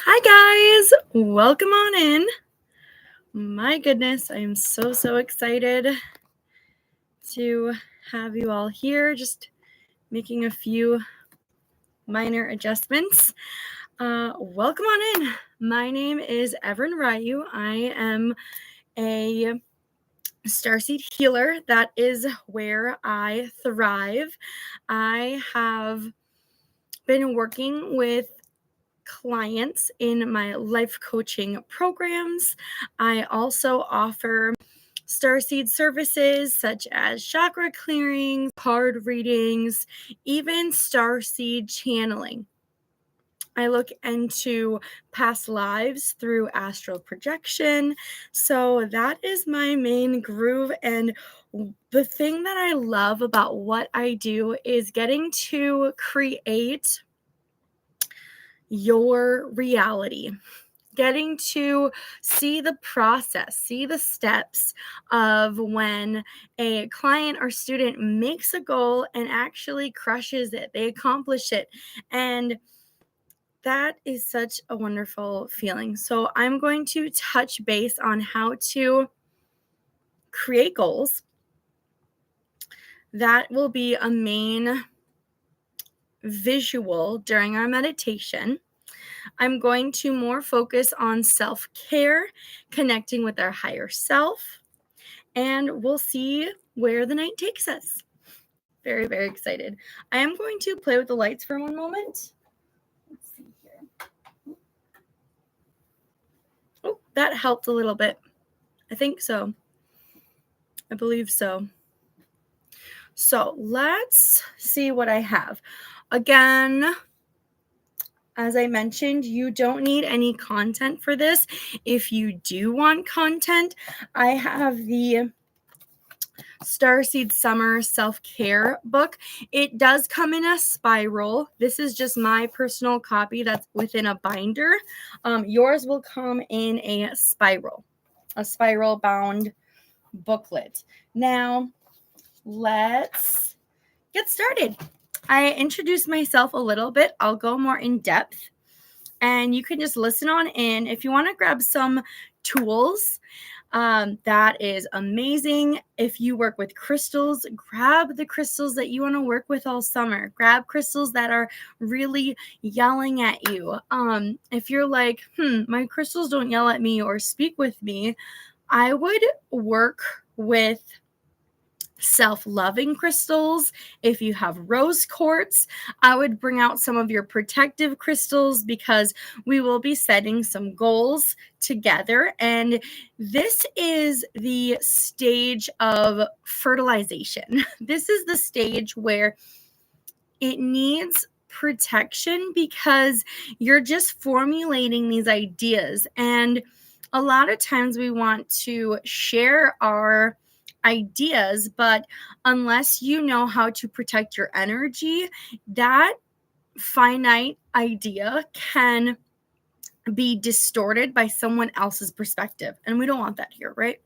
Hi guys, welcome on in. My goodness, I am so excited to have you all here. Just making a few minor adjustments. Welcome on in. My name is Evren Ryu. I am a Starseed healer. That is where I thrive. I have been working with clients in my life coaching programs. I also offer Starseed services such as chakra clearing, card readings, even Starseed channeling. I look into past lives through astral projection. So that is my main groove. And the thing that I love about what I do is getting to create your reality, getting to see the process, see the steps of when a client or student makes a goal and actually crushes it, they accomplish it. And that is such a wonderful feeling. So I'm going to touch base on how to create goals. That will be a main visual during our meditation. I'm going to more focus on self-care, connecting with our higher self, and we'll see where the night takes us. Very excited. I am going to play with the lights for one moment. Let's see here. Oh, that helped a little bit. I think so. I believe so. So let's see what I have. Again, as I mentioned, you don't need any content for this. If you do want content, I have the Starseed Summer Self Care book. It does come in a spiral. This is just my personal copy that's within a binder. Yours will come in a spiral bound booklet. Now, let's get started. I introduced myself a little bit. I'll go more in depth and you can just listen on in. If you want to grab some tools, that is amazing. If you work with crystals, grab the crystals that you want to work with all summer. Grab crystals that are really yelling at you. If you're like, my crystals don't yell at me or speak with me, I would work with self-loving crystals. If you have rose quartz, I would bring out some of your protective crystals because we will be setting some goals together. And this is the stage of fertilization. This is the stage where it needs protection because you're just formulating these ideas. And a lot of times we want to share our ideas, but unless you know how to protect your energy, that finite idea can be distorted by someone else's perspective. And we don't want that here, right?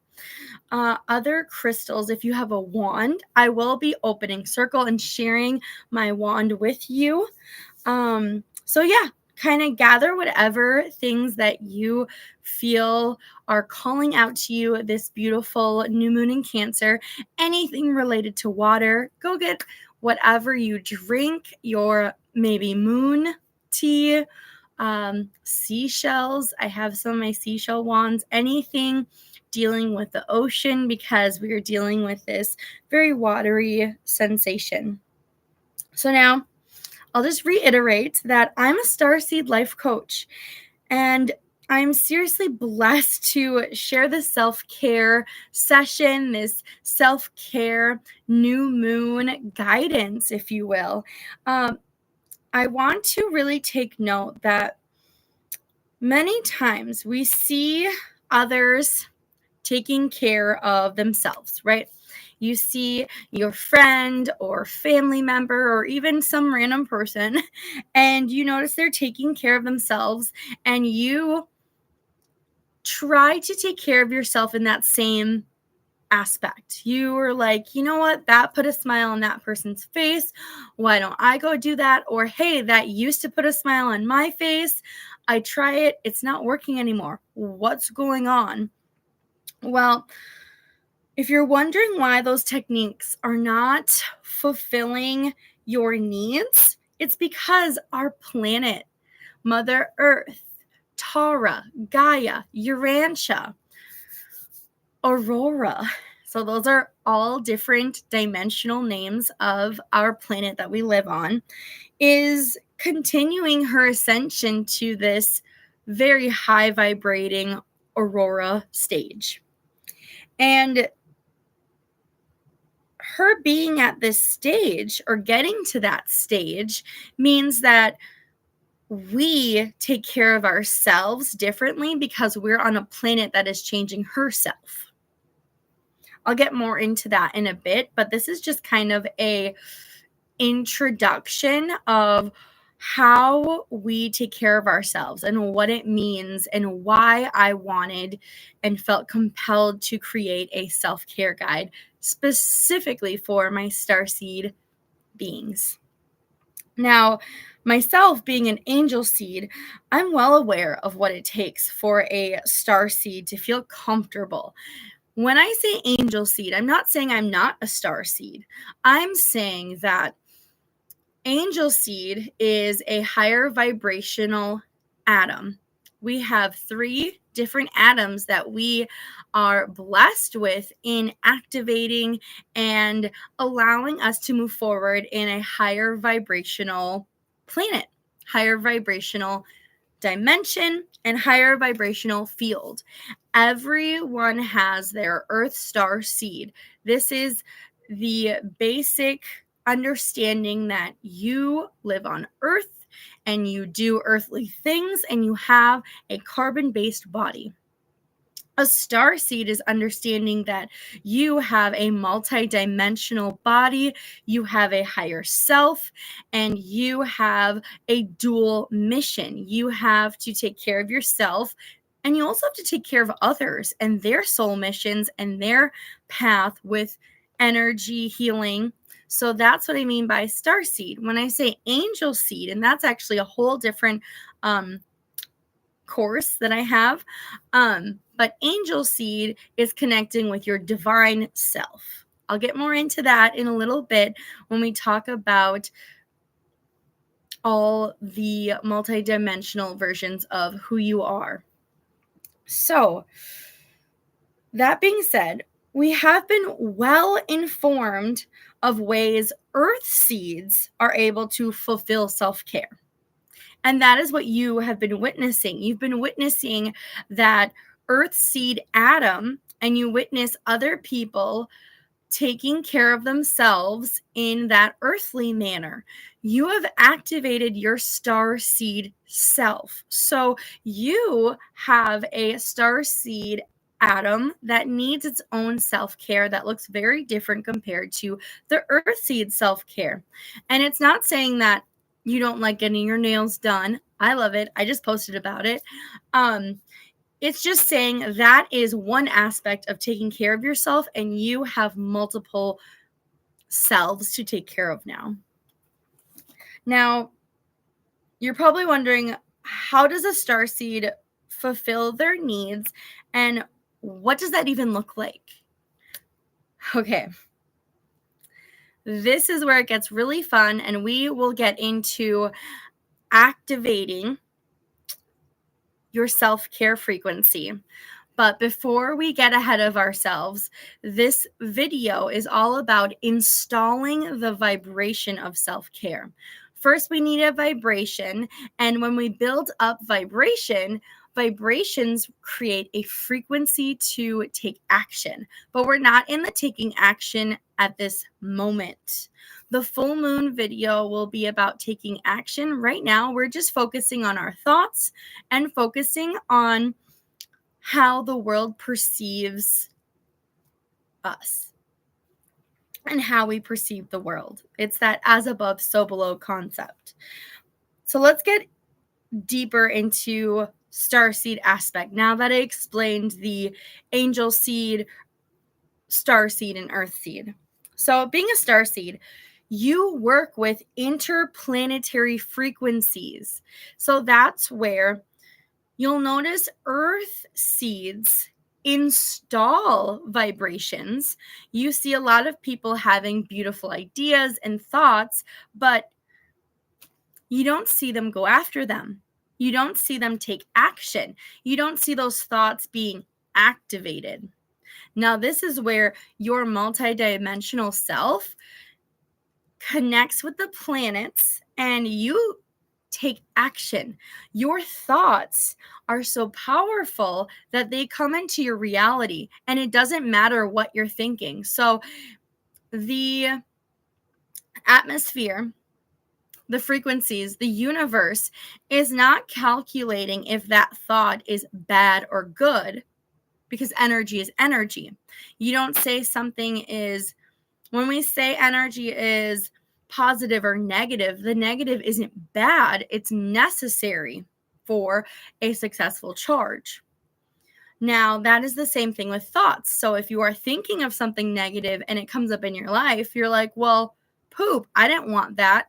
Other crystals, if you have a wand, I will be opening circle and sharing my wand with you. So yeah, kind of gather whatever things that you feel are calling out to you this beautiful new moon in Cancer. Anything related to water, go get whatever you drink, your maybe moon tea, seashells. I have some of my seashell wands, anything dealing with the ocean because we are dealing with this very watery sensation. So now I'll just reiterate that I'm a Starseed life coach, and I'm seriously blessed to share this self-care session, this self-care new moon guidance, if you will. I want to really take note that many times we see others taking care of themselves, right? You see your friend or family member or even some random person, and you notice they're taking care of themselves, and you try to take care of yourself in that same aspect. You were like, you know what? That put a smile on that person's face. Why don't I go do that? Or, hey, that used to put a smile on my face. I try it, it's not working anymore. What's going on? Well, if you're wondering why those techniques are not fulfilling your needs, it's because our planet, Mother Earth, Tara, Gaia, Urantia, Aurora. So those are all different dimensional names of our planet that we live on, is continuing her ascension to this very high vibrating aurora stage. And her being at this stage or getting to that stage means that we take care of ourselves differently because we're on a planet that is changing herself. I'll get more into that in a bit, but this is just kind of a introduction of how we take care of ourselves and what it means and why I wanted and felt compelled to create a self-care guide specifically for my starseed beings. Now, myself being an angel seed, I'm well aware of what it takes for a starseed to feel comfortable. When I say angel seed, I'm not saying I'm not a starseed. I'm saying that angel seed is a higher vibrational atom. We have 3 different atoms that we are blessed with in activating and allowing us to move forward in a higher vibrational planet, higher vibrational dimension, and higher vibrational field. Everyone has their Earth Star seed. This is the basic understanding that you live on Earth and you do earthly things and you have a carbon-based body. A star seed is understanding that you have a multi-dimensional body, you have a higher self, and you have a dual mission. You have to take care of yourself, and you also have to take care of others and their soul missions and their path with energy healing. So that's what I mean by star seed. When I say angel seed, and that's actually a whole different course that I have. But angel seed is connecting with your divine self. I'll get more into that in a little bit when we talk about all the multidimensional versions of who you are. So, that being said, we have been well informed of ways earth seeds are able to fulfill self-care. And that is what you have been witnessing. You've been witnessing that earth seed atom, and you witness other people taking care of themselves in that earthly manner. You have activated your star seed self. So you have a star seed atom that needs its own self-care that looks very different compared to the earth seed self-care. And it's not saying that you don't like getting your nails done. I love it. I just posted about it. It's just saying that is one aspect of taking care of yourself, and you have multiple selves to take care of now. Now, you're probably wondering, how does a starseed fulfill their needs, and what does that even look like? Okay. This is where it gets really fun, and we will get into activating your self-care frequency. But before we get ahead of ourselves, this video is all about installing the vibration of self-care. First, we need a vibration, and when we build up vibration, vibrations create a frequency to take action. But we're not in the taking action at this moment. The full moon video will be about taking action. Right now, we're just focusing on our thoughts and focusing on how the world perceives us and how we perceive the world. It's that as above, so below concept. So let's get deeper into starseed aspect. Now that I explained the angel seed, star seed, and earth seed. So being a starseed, you work with interplanetary frequencies. So that's where You'll notice earth seeds install vibrations. You see a lot of people having beautiful ideas and thoughts, but you don't see them go after them. You don't see them take action. You don't see those thoughts being activated. Now, this is where your multidimensional self connects with the planets and you take action. Your thoughts are so powerful that they come into your reality, and it doesn't matter what you're thinking. So, the atmosphere, the frequencies, the universe is not calculating if that thought is bad or good, because energy is energy. You don't say something is, when we say energy is positive or negative, the negative isn't bad, it's necessary for a successful charge. Now, that is the same thing with thoughts. So if you are thinking of something negative and it comes up in your life, you're like, well, poop, I didn't want that.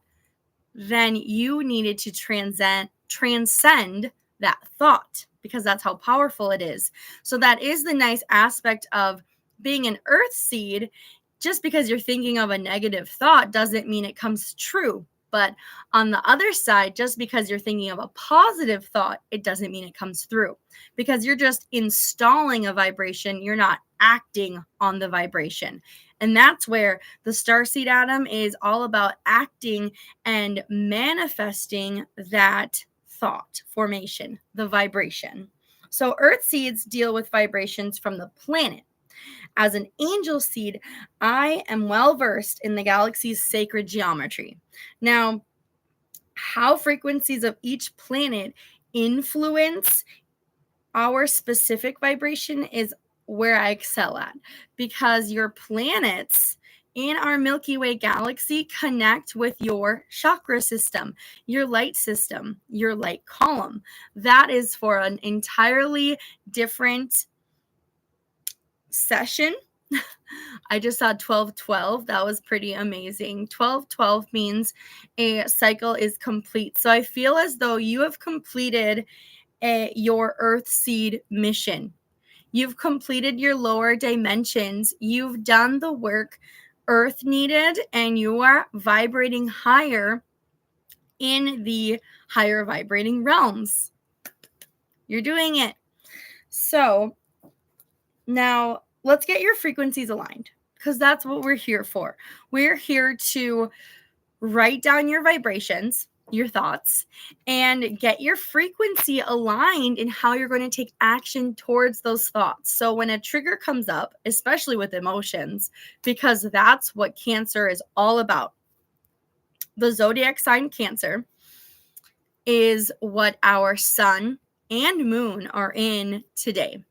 Then you needed to transcend that thought, because that's how powerful it is. So that is the nice aspect of being an earth seed. Just because you're thinking of a negative thought doesn't mean it comes true. But on the other side, just because you're thinking of a positive thought, it doesn't mean it comes through, because you're just installing a vibration. You're not acting on the vibration. And that's where the starseed atom is all about acting and manifesting that thought formation, the vibration. So earth seeds deal with vibrations from the planet. As an angel seed, I am well versed in the galaxy's sacred geometry. Now, how frequencies of each planet influence our specific vibration is where I excel at, because your planets in our Milky Way galaxy connect with your chakra system, your light system, your light column. That is for an entirely different session. I just saw 1212. That was pretty amazing. 1212 means a cycle is complete. So I feel as though you have completed your earth seed mission. You've completed your lower dimensions. You've done the work earth needed, and you are vibrating higher in the higher vibrating realms. You're doing it. So now let's get your frequencies aligned, because that's what we're here for. We're here to write down your vibrations, your thoughts, and get your frequency aligned in how you're going to take action towards those thoughts. So when a trigger comes up, especially with emotions, because that's what Cancer is all about. The zodiac sign Cancer is what our sun and moon are in today.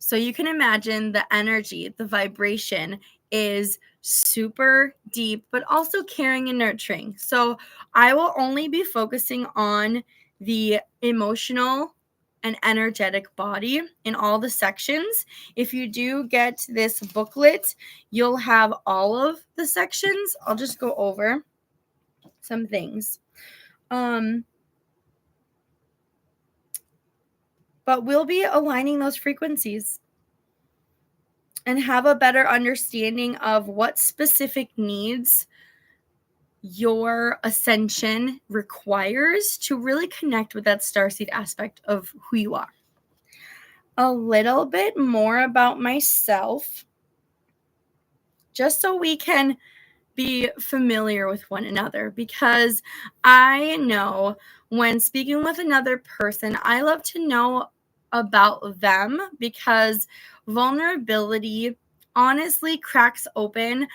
So you can imagine the energy, the vibration is super deep, but also caring and nurturing. So I will only be focusing on the emotional and energetic body in all the sections. If you do get this booklet, you'll have all of the sections. I'll just go over some things. But we'll be aligning those frequencies and have a better understanding of what specific needs your ascension requires to really connect with that starseed aspect of who you are. A little bit more about myself, just so we can be familiar with one another, because I know when speaking with another person, I love to know about them, because vulnerability honestly cracks open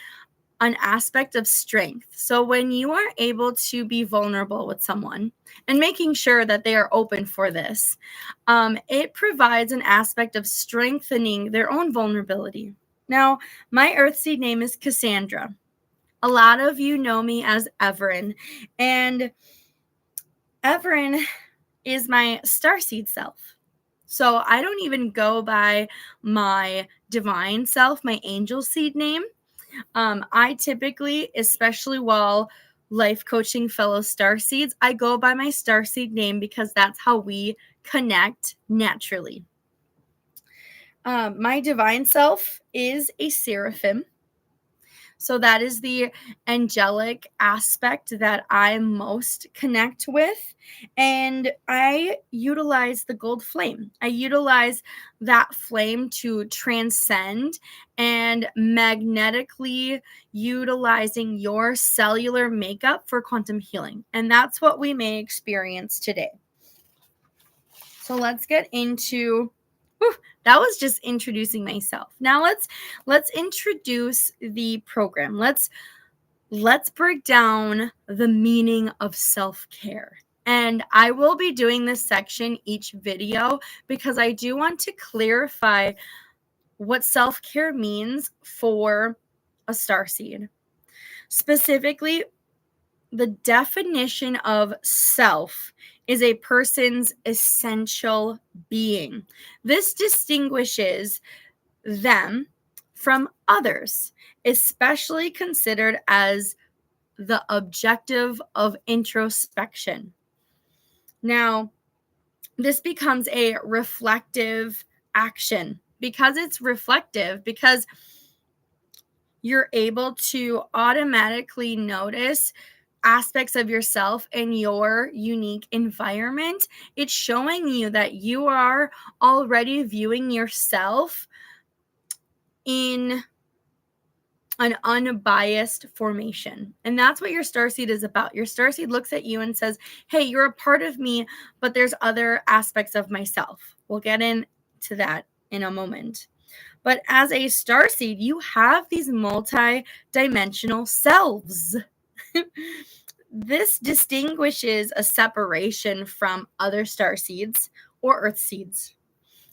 an aspect of strength. So when you are able to be vulnerable with someone and making sure that they are open for this, it provides an aspect of strengthening their own vulnerability. Now, my earthseed name is Cassandra. A lot of you know me as Evren, and Evren is my starseed self. So I don't even go by my divine self, my angel seed name. I typically, especially while life coaching fellow starseeds. I go by my starseed name because that's how we connect naturally. My divine self is a seraphim. So that is the angelic aspect that I most connect with. And I utilize the gold flame. I utilize that flame to transcend and magnetically utilizing your cellular makeup for quantum healing. And that's what we may experience today. So let's get into that was just introducing myself. Now let's introduce the program. Let's break down the meaning of self-care. And I will be doing this section each video because I do want to clarify what self-care means for a starseed. Specifically, the definition of self is a person's essential being. This distinguishes them from others, especially considered as the objective of introspection. Now, this becomes a reflective action because it's reflective, because you're able to automatically notice aspects of yourself in your unique environment. It's showing you that you are already viewing yourself in an unbiased formation. And that's what your starseed is about. Your starseed looks at you and says, hey, you're a part of me, but there's other aspects of myself. We'll get into that in a moment. But as a starseed, you have these multi-dimensional selves. This distinguishes a separation from other starseeds or earth seeds.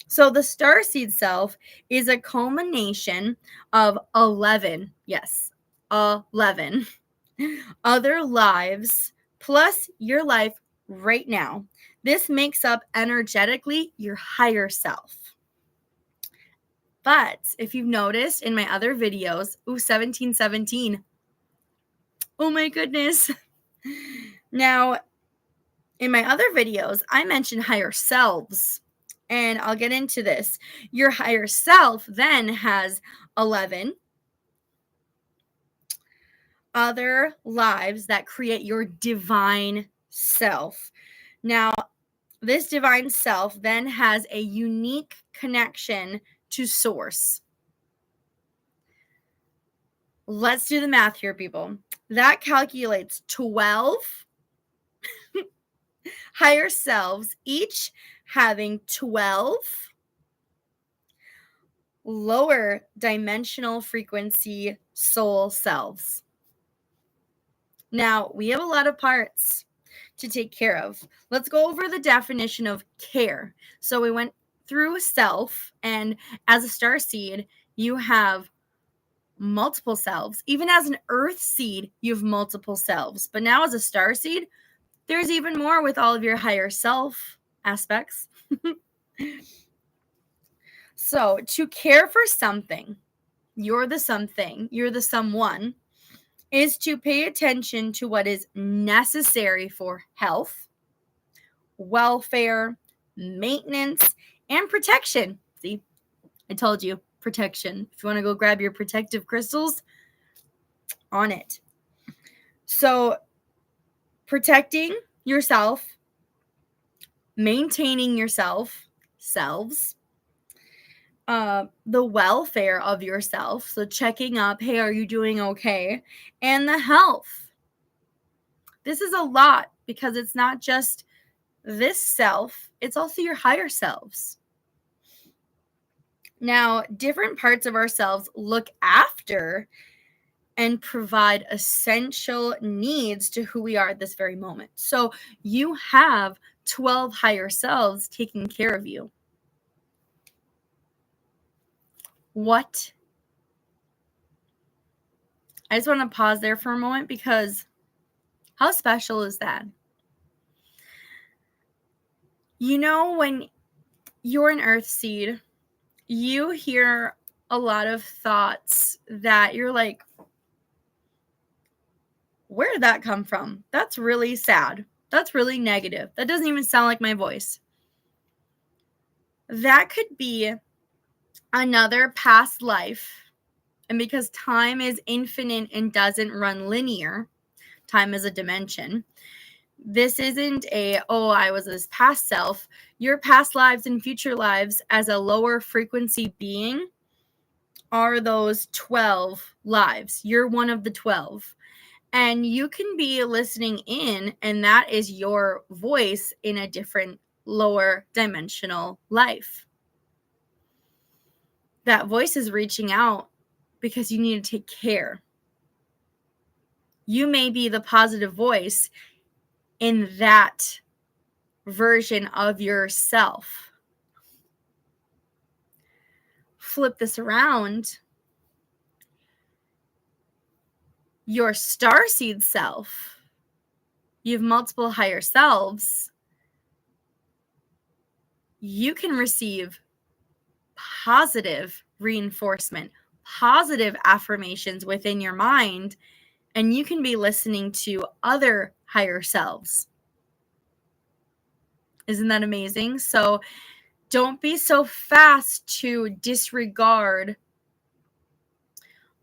So the starseed self is a culmination of 11, yes, 11 other lives plus your life right now. This makes up energetically your higher self. But if you've noticed in my other videos, 1717, oh my goodness. Now, in my other videos, I mentioned higher selves. And I'll get into this. Your higher self then has 11 other lives that create your divine self. Now, this divine self then has a unique connection to source. Let's do the math here, people. That calculates 12 higher selves, each having 12 lower dimensional frequency soul selves. Now, we have a lot of parts to take care of. Let's go over the definition of care. So we went through self, and as a starseed, you have multiple selves. Even as an earth seed, you have multiple selves. But now as a starseed, there's even more with all of your higher self aspects. So to care for something, you're the something, you're the someone, is to pay attention to what is necessary for health, welfare, maintenance, and protection. See, I told you, protection. If you want to go grab your protective crystals, on it. So protecting yourself, maintaining yourself, selves, the welfare of yourself. So checking up, hey, are you doing okay? And the health. This is a lot because it's not just this self, it's also your higher selves. Now, different parts of ourselves look after and provide essential needs to who we are at this very moment. So you have 12 higher selves taking care of you. What? I just want to pause there for a moment because how special is that? You know, when you're an earth seed, you hear a lot of thoughts that you're like, Where did that come from? That's really sad. That's really negative. That doesn't even sound like my voice. That could be another past life. And because time is infinite and doesn't run linear, time is a dimension. This isn't I was this past self. Your past lives and future lives as a lower frequency being are those 12 lives. You're one of the 12. And you can be listening in, and that is your voice in a different lower dimensional life. That voice is reaching out because you need to take care. You may be the positive voice in that version of yourself. Flip this around. Your starseed self, you have multiple higher selves. You can receive positive reinforcement, positive affirmations within your mind, and you can be listening to other higher selves. Isn't that amazing? So don't be so fast to disregard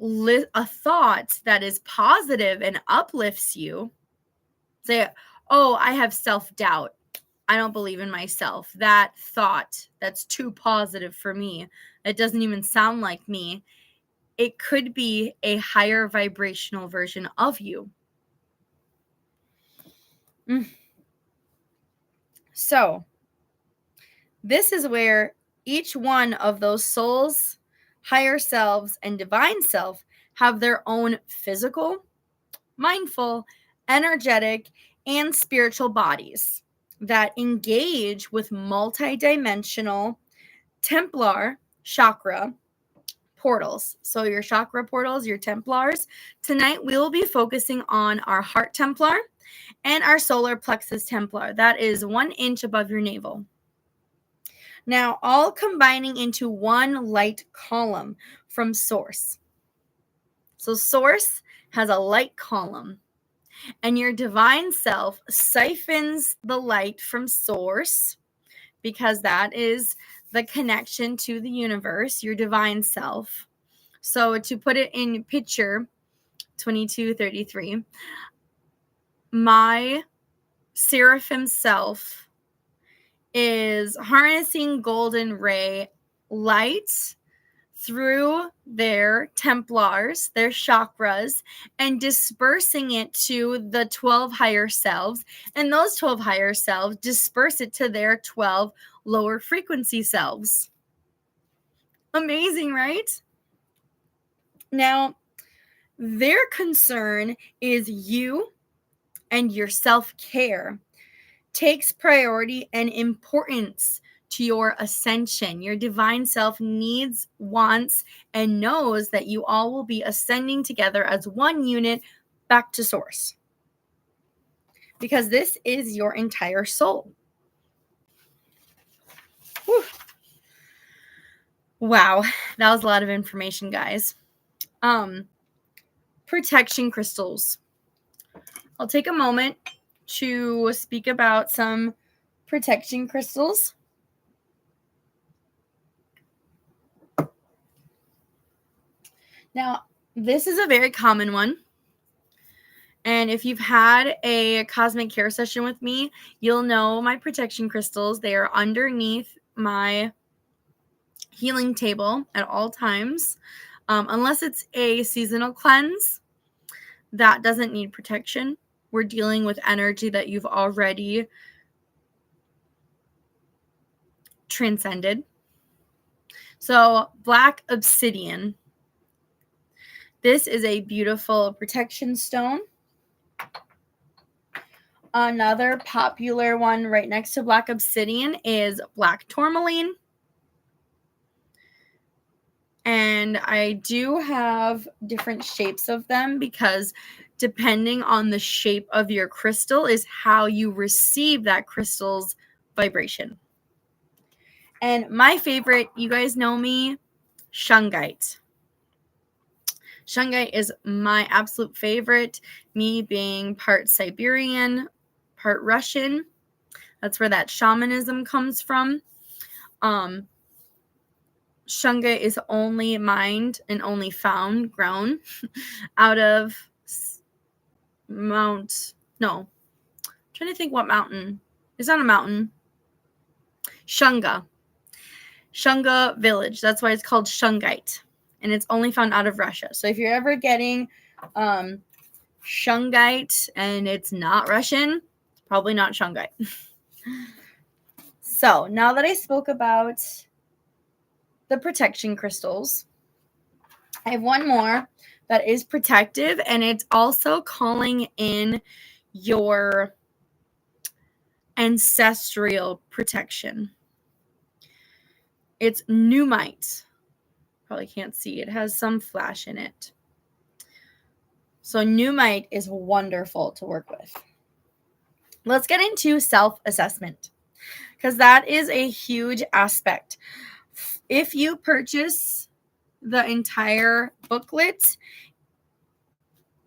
a thought that is positive and uplifts you. Say, oh, I have self-doubt. I don't believe in myself. That thought, that's too positive for me. It doesn't even sound like me. It could be a higher vibrational version of you. So, this is where each one of those souls, higher selves, and divine self have their own physical, mindful, energetic, and spiritual bodies that engage with multidimensional Templar chakra portals. So your chakra portals, your Templars. Tonight we will be focusing on our heart Templar and our solar plexus Templar. That is 1 inch above your navel. Now, all combining into one light column from source. So source has a light column, and your divine self siphons the light from source because that is the connection to the universe, your divine self. So to put it in picture 2233, my seraphim self is harnessing golden ray light through their Templars, their chakras, and dispersing it to the 12 higher selves. And those 12 higher selves disperse it to their 12 lower frequency selves. Amazing, right? Now, their concern is you and your self-care takes priority and importance to your ascension. Your divine self needs, wants, and knows that you all will be ascending together as one unit back to source. Because this is your entire soul. Whew. Wow, that was a lot of information, guys. Protection crystals. I'll take a moment to speak about some protection crystals. Now, this is a very common one. And if you've had a cosmic care session with me, you'll know my protection crystals. They are underneath my healing table at all times. Unless it's a seasonal cleanse, that doesn't need protection. We're dealing with energy that you've already transcended. So, black obsidian. This is a beautiful protection stone. Another popular one right next to black obsidian is black tourmaline. And I do have different shapes of them because depending on the shape of your crystal is how you receive that crystal's vibration. And my favorite, you guys know me, shungite. Shungite is my absolute favorite, me being part Siberian, part Russian. That's where that shamanism comes from. Shungite is only mined and only found, grown out of I'm trying to think what mountain. It's not a mountain. Shunga village. That's why it's called Shungite. And it's only found out of Russia. So if you're ever getting Shungite and it's not Russian, it's probably not Shungite. So now that I spoke about the protection crystals, I have one more that is protective, and it's also calling in your ancestral protection. It's Numite. Probably can't see. It has some flash in it. So Numite is wonderful to work with. Let's get into self-assessment, because that is a huge aspect. If you purchase the entire booklet,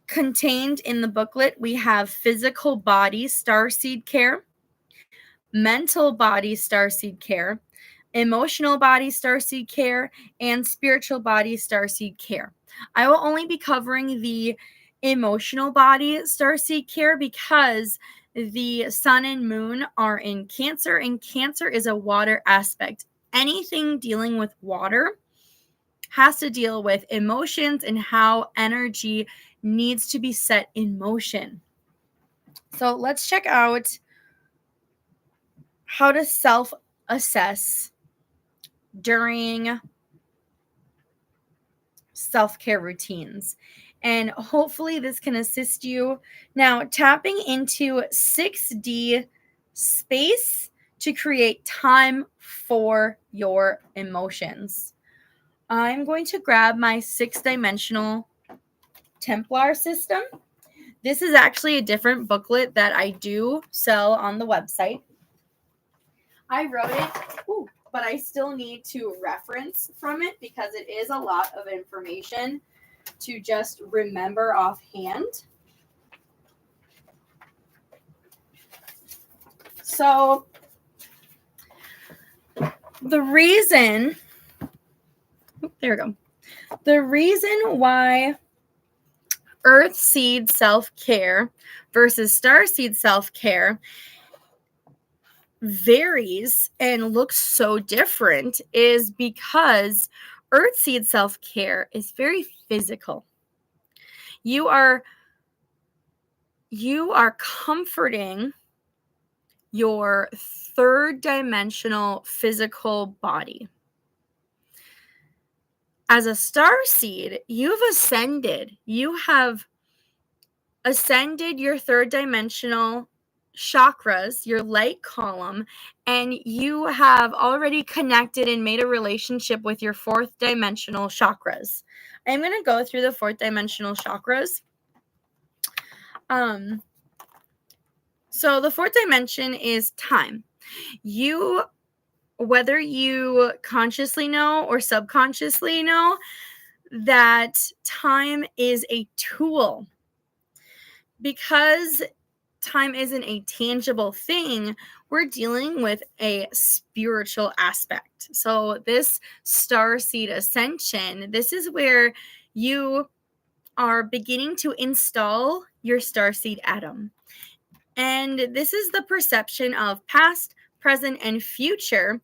contained in the booklet, we have physical body starseed care, mental body starseed care, emotional body starseed care, and spiritual body starseed care. I will only be covering the emotional body starseed care because the sun and moon are in Cancer, and Cancer is a water aspect. Anything dealing with water has to deal with emotions and how energy needs to be set in motion. So let's check out how to self-assess during self-care routines. And hopefully this can assist you. Now, tapping into 6D space to create time for your emotions. I'm going to grab my 6-dimensional Templar system. This is actually a different booklet that I do sell on the website. I wrote it, but I still need to reference from it because it is a lot of information to just remember offhand. So the reason why Earthseed Self Care versus Starseed Self Care varies and looks so different is because Earthseed Self Care is very physical. You are comforting your third dimensional physical body. As a starseed, you've ascended. You have ascended your third dimensional chakras, your light column, and you have already connected and made a relationship with your fourth dimensional chakras. I'm going to go through the fourth dimensional chakras. So the fourth dimension is time. Whether you consciously know or subconsciously know that time is a tool. Because time isn't a tangible thing, we're dealing with a spiritual aspect. So this starseed ascension, this is where you are beginning to install your starseed atom. And this is the perception of past, present, and future,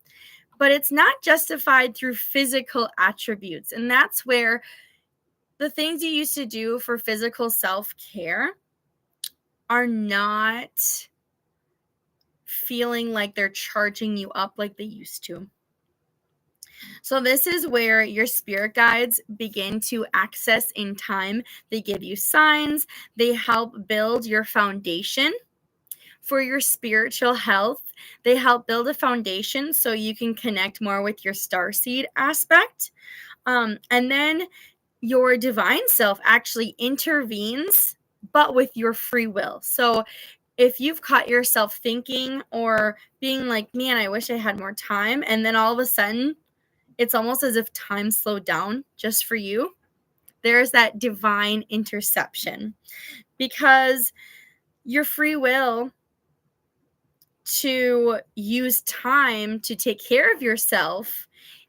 but it's not justified through physical attributes. And that's where the things you used to do for physical self-care are not feeling like they're charging you up like they used to. So this is where your spirit guides begin to access in time. They give you signs. They help build your foundation for your spiritual health. They help build a foundation so you can connect more with your starseed aspect. And then your divine self actually intervenes, but with your free will. So if you've caught yourself thinking or being like, man, I wish I had more time, and then all of a sudden it's almost as if time slowed down just for you, There's that divine interception, because your free will to use time to take care of yourself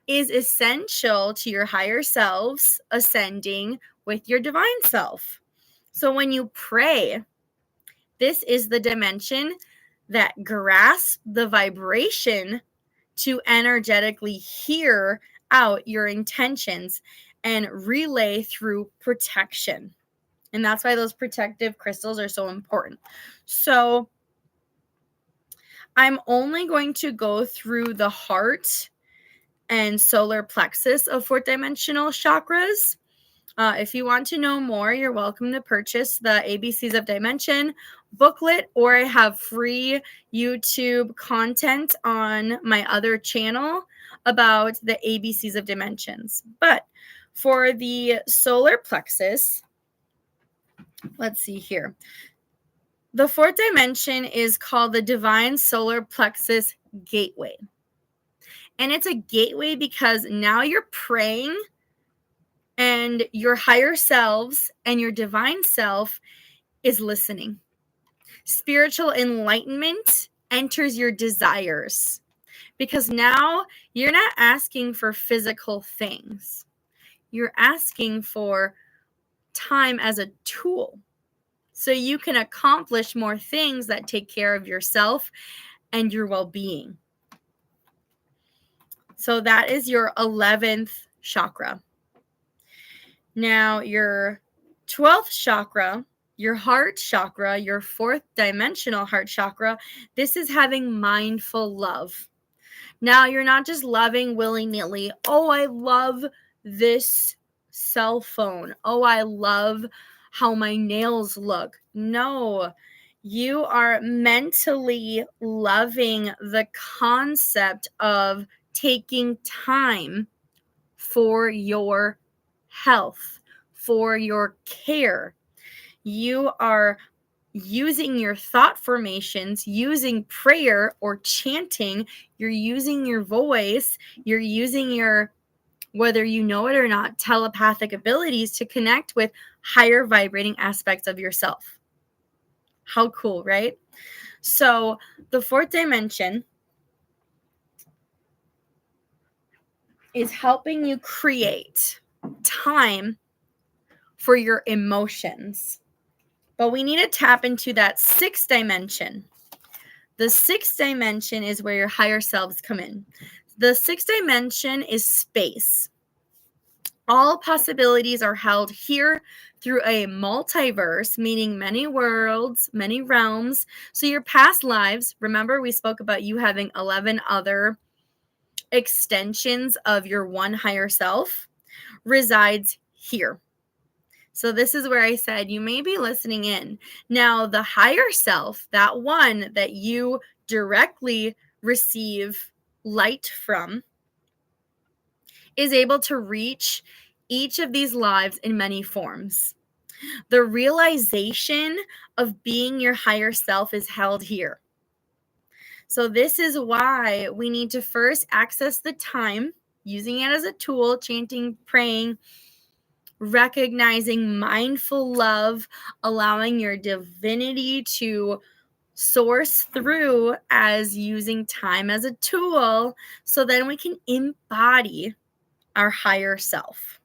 is essential to your higher selves ascending with your divine self. So when you pray, this is the dimension that grasps the vibration to energetically hear out your intentions and relay through protection. And that's why those protective crystals are so important. So I'm only going to go through the heart and solar plexus of fourth dimensional chakras. If you want to know more, you're welcome to purchase the ABCs of Dimension booklet, or I have free YouTube content on my other channel about the ABCs of Dimensions. But for the solar plexus, let's see here. The fourth dimension is called the Divine Solar Plexus Gateway. And it's a gateway because now you're praying and your higher selves and your divine self is listening. Spiritual enlightenment enters your desires because now you're not asking for physical things. You're asking for time as a tool so you can accomplish more things that take care of yourself and your well-being. So that is your 11th chakra. Now, your 12th chakra, your heart chakra, your fourth dimensional heart chakra, this is having mindful love. Now, you're not just loving willy-nilly. Oh, I love this cell phone. Oh, I love how my nails look. No, you are mentally loving the concept of taking time for your health, for your care. You are using your thought formations, using prayer or chanting, you're using your voice, you're using your, whether you know it or not, telepathic abilities to connect with higher vibrating aspects of yourself. How cool, right? So the fourth dimension is helping you create time for your emotions. But we need to tap into that sixth dimension. The sixth dimension is where your higher selves come in. The sixth dimension is space. All possibilities are held here through a multiverse, meaning many worlds, many realms. So your past lives, remember we spoke about you having 11 other extensions of your one higher self, resides here. So this is where I said you may be listening in. Now, the higher self, that one that you directly receive light from, is able to reach each of these lives in many forms. The realization of being your higher self is held here. So this is why we need to first access the time, using it as a tool, chanting, praying, recognizing mindful love, allowing your divinity to source through as using time as a tool, so then we can embody our higher self.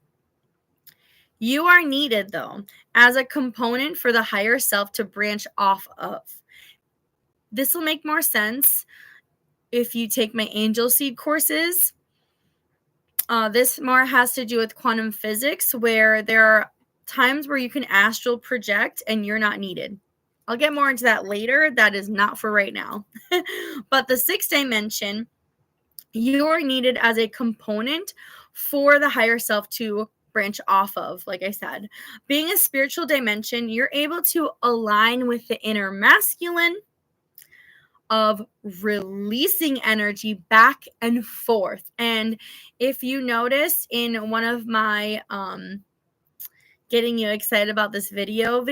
You are needed, though, as a component for the higher self to branch off of. This will make more sense if you take my angel seed courses. This more has to do with quantum physics, where there are times where you can astral project and you're not needed. I'll get more into that later. That is not for right now. But the sixth dimension, you're needed as a component for the higher self to branch off of. Like I said, being a spiritual dimension, you're able to align with the inner masculine of releasing energy back and forth. And if you notice in one of my getting you excited about this video,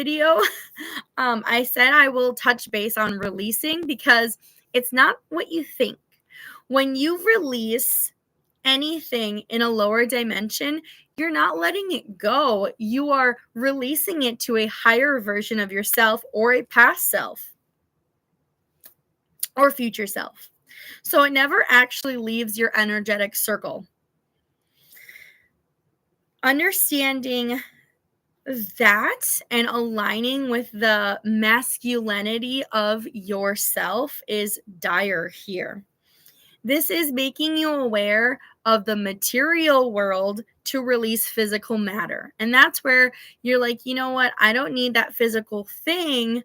I said I will touch base on releasing, because it's not what you think. When you release anything in a lower dimension, you're not letting it go. You are releasing it to a higher version of yourself or a past self or future self. So it never actually leaves your energetic circle. Understanding that and aligning with the masculinity of yourself is dire here. This is making you aware of the material world to release physical matter. And that's where you're like, you know what? I don't need that physical thing.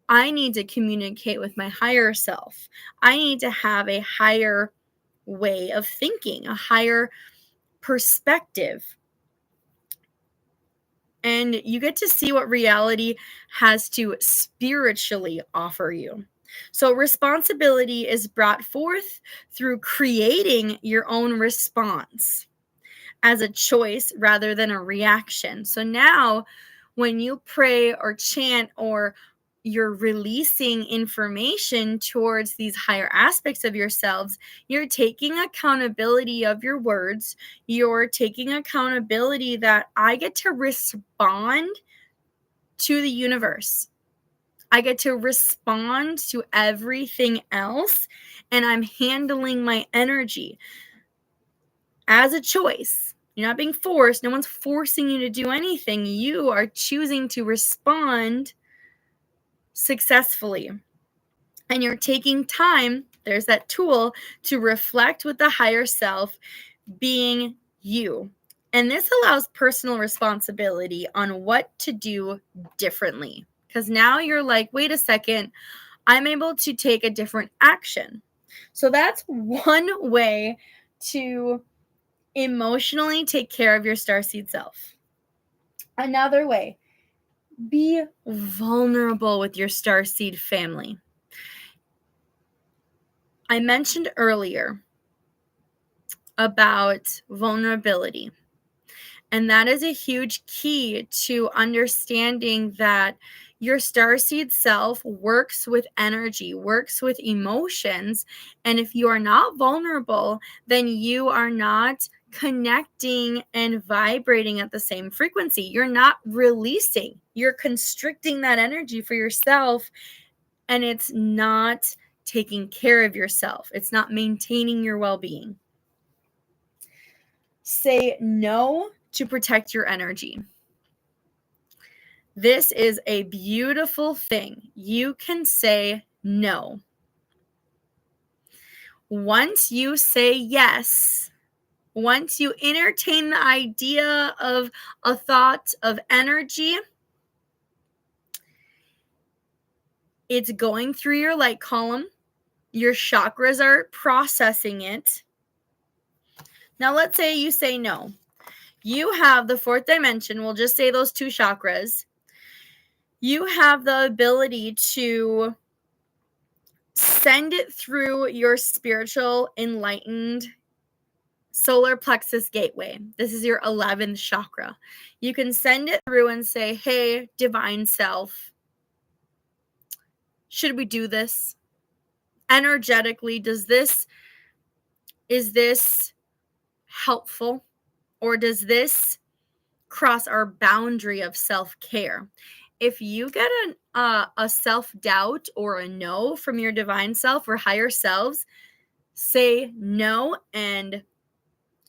I need to communicate with my higher self. I need to have a higher way of thinking, a higher perspective. And you get to see what reality has to spiritually offer you. So, responsibility is brought forth through creating your own response as a choice rather than a reaction. So, now when you pray or chant or you're releasing information towards these higher aspects of yourselves, you're taking accountability of your words. You're taking accountability that I get to respond to the universe. I get to respond to everything else, and I'm handling my energy as a choice. You're not being forced. No one's forcing you to do anything. You are choosing to respond successfully. And you're taking time, there's that tool, to reflect with the higher self being you. And this allows personal responsibility on what to do differently. Because now you're like, wait a second, I'm able to take a different action. So that's one way to emotionally take care of your starseed self. Another way, be vulnerable with your starseed family. I mentioned earlier about vulnerability, and that is a huge key to understanding that your starseed self works with energy, works with emotions, and if you are not vulnerable, then you are not connecting and vibrating at the same frequency. You're not releasing. You're constricting that energy for yourself, and it's not taking care of yourself. It's not maintaining your well-being. Say no to protect your energy. This is a beautiful thing. You can say no. Once you say yes, once you entertain the idea of a thought of energy, it's going through your light column. Your chakras are processing it. Now, let's say you say no. You have the fourth dimension. We'll just say those two chakras. You have the ability to send it through your spiritual, enlightened solar plexus gateway. This is your 11th chakra. You can send it through and say, hey, divine self, should we do this? Energetically, is this helpful? Or does this cross our boundary of self-care? If you get a self-doubt or a no from your divine self or higher selves, say no and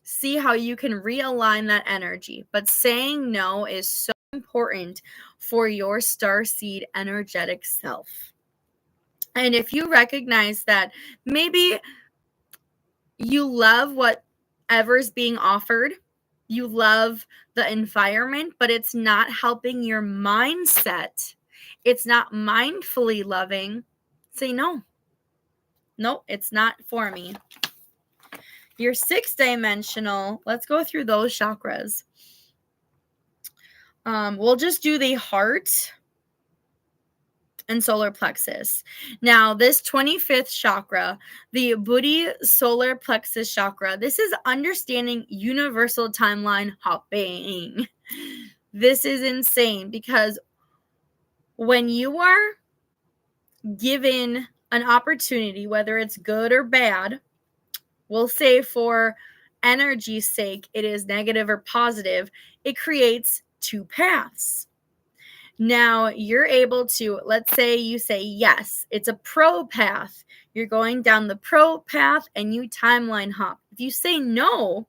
see how you can realign that energy. But saying no is so important for your starseed energetic self. And if you recognize that maybe you love whatever's being offered, you love the environment, but it's not helping your mindset, it's not mindfully loving, say no. No, it's not for me. Your sixth dimensional, let's go through those chakras. We'll just do the heart and solar plexus. Now, this 25th chakra, the Buddhi solar plexus chakra, this is understanding universal timeline hopping. This is insane because when you are given an opportunity, whether it's good or bad, we'll say for energy's sake, it is negative or positive, it creates two paths. Now you're able to, let's say you say yes, it's a pro path. You're going down the pro path and you timeline hop. If you say no,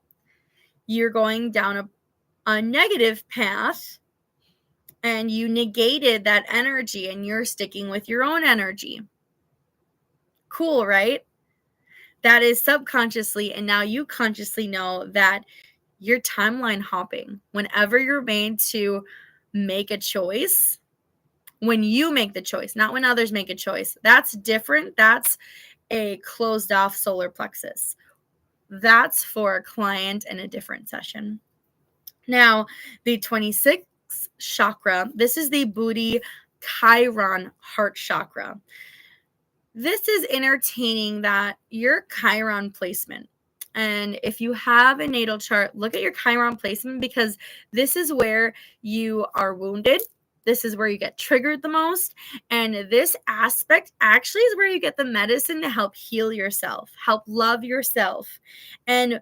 you're going down a negative path and you negated that energy and you're sticking with your own energy. Cool, right? That is subconsciously, and now you consciously know that you're timeline hopping. Whenever you're made to make a choice, when you make the choice, not when others make a choice, that's different. That's a closed off solar plexus. That's for a client in a different session. Now, the 26th chakra, this is the Buddhi Chiron heart chakra. This is entertaining that your Chiron placement. And if you have a natal chart, look at your Chiron placement, because this is where you are wounded. This is where you get triggered the most. And this aspect actually is where you get the medicine to help heal yourself, help love yourself. And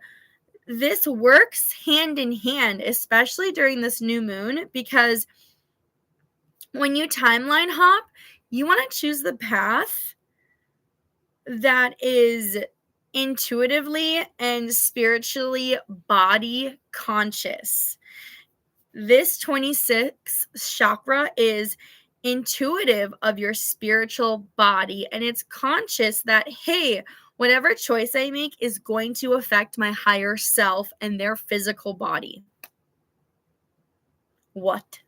this works hand in hand, especially during this new moon, because when you timeline hop, you want to choose the path that is intuitively and spiritually body conscious. This 26th chakra is intuitive of your spiritual body, and it's conscious that, hey, whatever choice I make is going to affect my higher self and their physical body. What?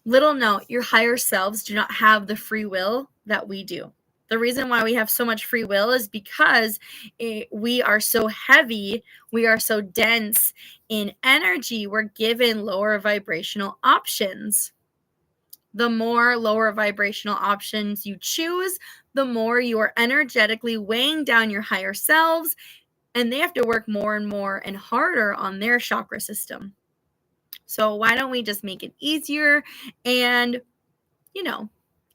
Little note, your higher selves do not have the free will that we do. The reason why we have so much free will is because we are so heavy, we are so dense in energy, we're given lower vibrational options. The more lower vibrational options you choose, the more you are energetically weighing down your higher selves, and they have to work more and more and harder on their chakra system. So why don't we just make it easier and,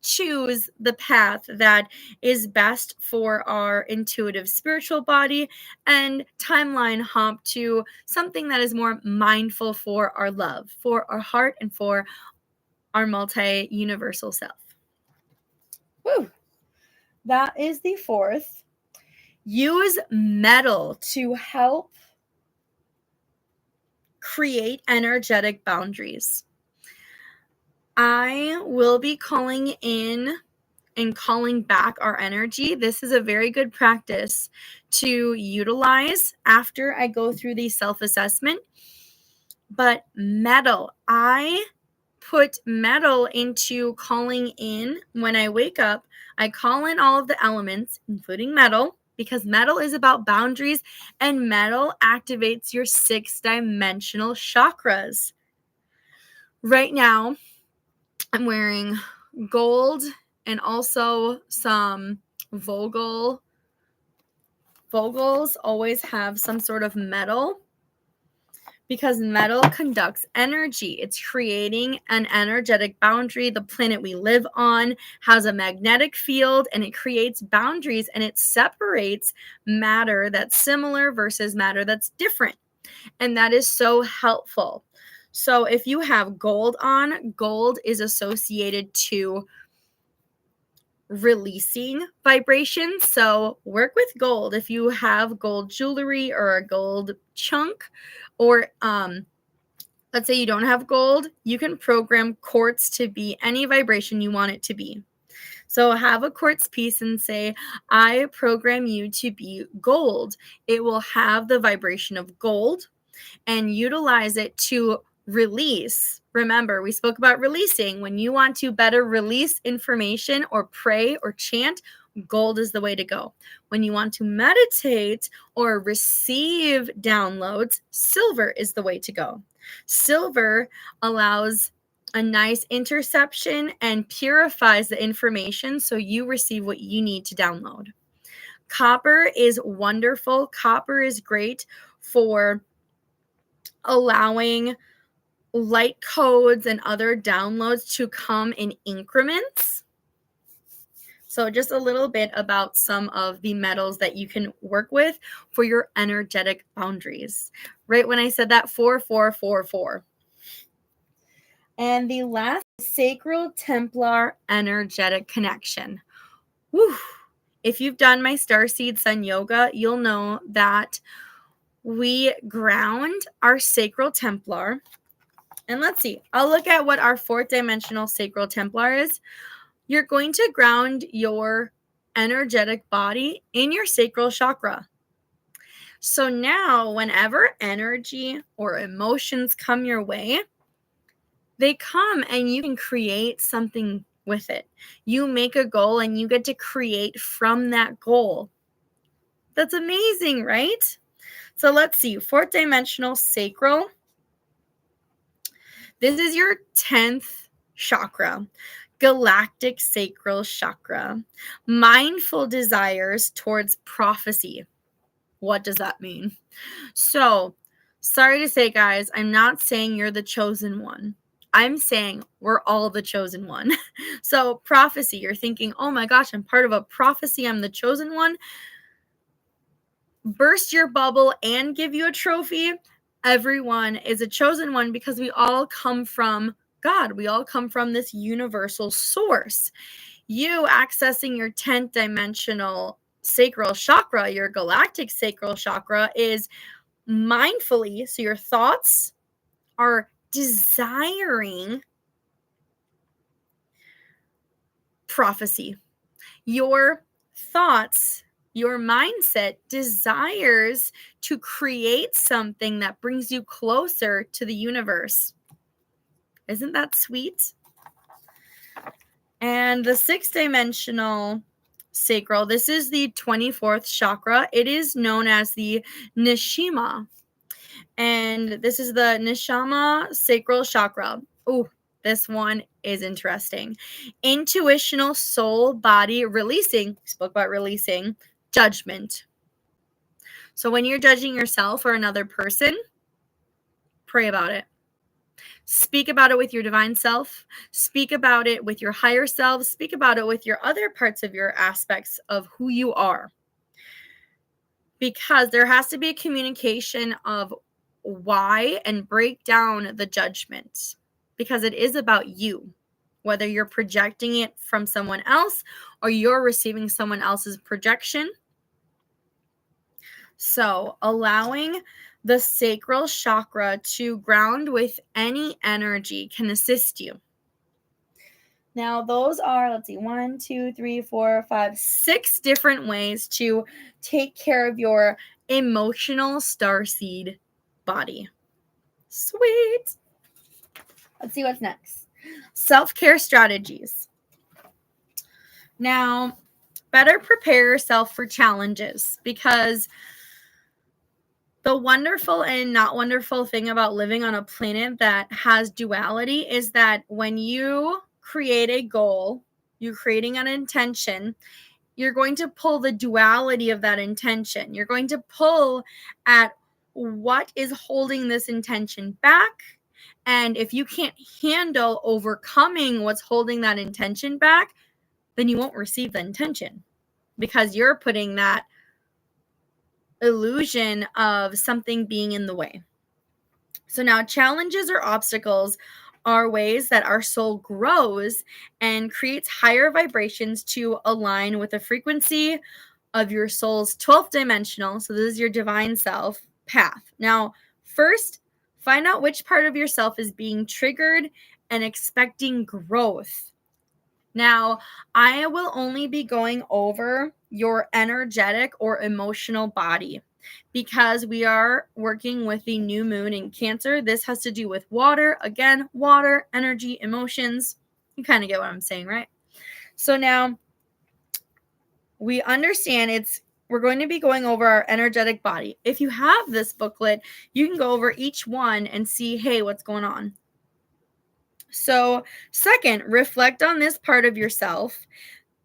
choose the path that is best for our intuitive spiritual body and timeline hop to something that is more mindful for our love, for our heart, and for our multi-universal self. Woo! That is the fourth. Use metal to help create energetic boundaries. I will be calling in and calling back our energy. This is a very good practice to utilize after I go through the self-assessment. But metal, I put metal into calling in when I wake up. I call in all of the elements, including metal, because metal is about boundaries, and metal activates your 6-dimensional chakras. Right now, I'm wearing gold and also some Vogels always have some sort of metal, because metal conducts energy. It's creating an energetic boundary. The planet we live on has a magnetic field, and it creates boundaries, and it separates matter that's similar versus matter that's different. And that is so helpful. So if you have gold on, gold is associated to releasing vibrations. So work with gold. If you have gold jewelry or a gold chunk, or let's say you don't have gold, you can program quartz to be any vibration you want it to be. So have a quartz piece and say, I program you to be gold. It will have the vibration of gold, and utilize it to release. Remember, we spoke about releasing. When you want to better release information or pray or chant, gold is the way to go. When you want to meditate or receive downloads, silver is the way to go. Silver allows a nice interception and purifies the information so you receive what you need to download. Copper is wonderful. Copper is great for allowing light codes and other downloads to come in increments. So just a little bit about some of the metals that you can work with for your energetic boundaries. Right when I said that, 4444. And the last, Sacral Templar energetic connection. Whew. If you've done my Starseed Sun Yoga, you'll know that we ground our Sacral Templar. And let's see, I'll look at what our fourth dimensional Sacral Templar is. You're going to ground your energetic body in your sacral chakra. So now, whenever energy or emotions come your way, they come and you can create something with it. You make a goal and you get to create from that goal. That's amazing, right? So let's see, fourth dimensional sacral. This is your 10th chakra, galactic sacral chakra. Mindful desires towards prophecy. What does that mean? So, sorry to say, guys, I'm not saying you're the chosen one. I'm saying we're all the chosen one. So, prophecy, you're thinking, oh my gosh, I'm part of a prophecy. I'm the chosen one. Burst your bubble and give you a trophy. Everyone is a chosen one because we all come from God. We all come from this universal source. You accessing your 10th dimensional sacral chakra, your galactic sacral chakra, is mindfully. So your thoughts are desiring prophecy. Your thoughts, your mindset desires to create something that brings you closer to the universe. Isn't that sweet? And the 6th dimensional sacral, this is the 24th chakra. It is known as the Nishima. And this is the Nishama sacral chakra. Oh, this one is interesting. Intuitional soul body releasing. We spoke about releasing judgment. So when you're judging yourself or another person, pray about it. Speak about it with your divine self. Speak about it with your higher self. Speak about it with your other parts of your aspects of who you are. Because there has to be a communication of why and break down the judgment. Because it is about you. Whether you're projecting it from someone else or you're receiving someone else's projection. So allowing the sacral chakra to ground with any energy can assist you. Now, those are, let's see, 1, 2, 3, 4, 5, 6 different ways to take care of your emotional starseed body. Sweet. Let's see what's next. Self-care strategies. Now, better prepare yourself for challenges, because the wonderful and not wonderful thing about living on a planet that has duality is that when you create a goal, you're creating an intention, you're going to pull the duality of that intention. You're going to pull at what is holding this intention back. And if you can't handle overcoming what's holding that intention back, then you won't receive the intention, because you're putting that illusion of something being in the way. So now challenges or obstacles are ways that our soul grows and creates higher vibrations to align with the frequency of your soul's 12th dimensional, so this is your divine self, path. Now, first, find out which part of yourself is being triggered and expecting growth. Now, I will only be going over your energetic or emotional body because we are working with the new moon in Cancer. This has to do with water. Again, water, energy, emotions. You kind of get what I'm saying, right? So now we understand we're going to be going over our energetic body. If you have this booklet, you can go over each one and see, hey, what's going on? So, second, reflect on this part of yourself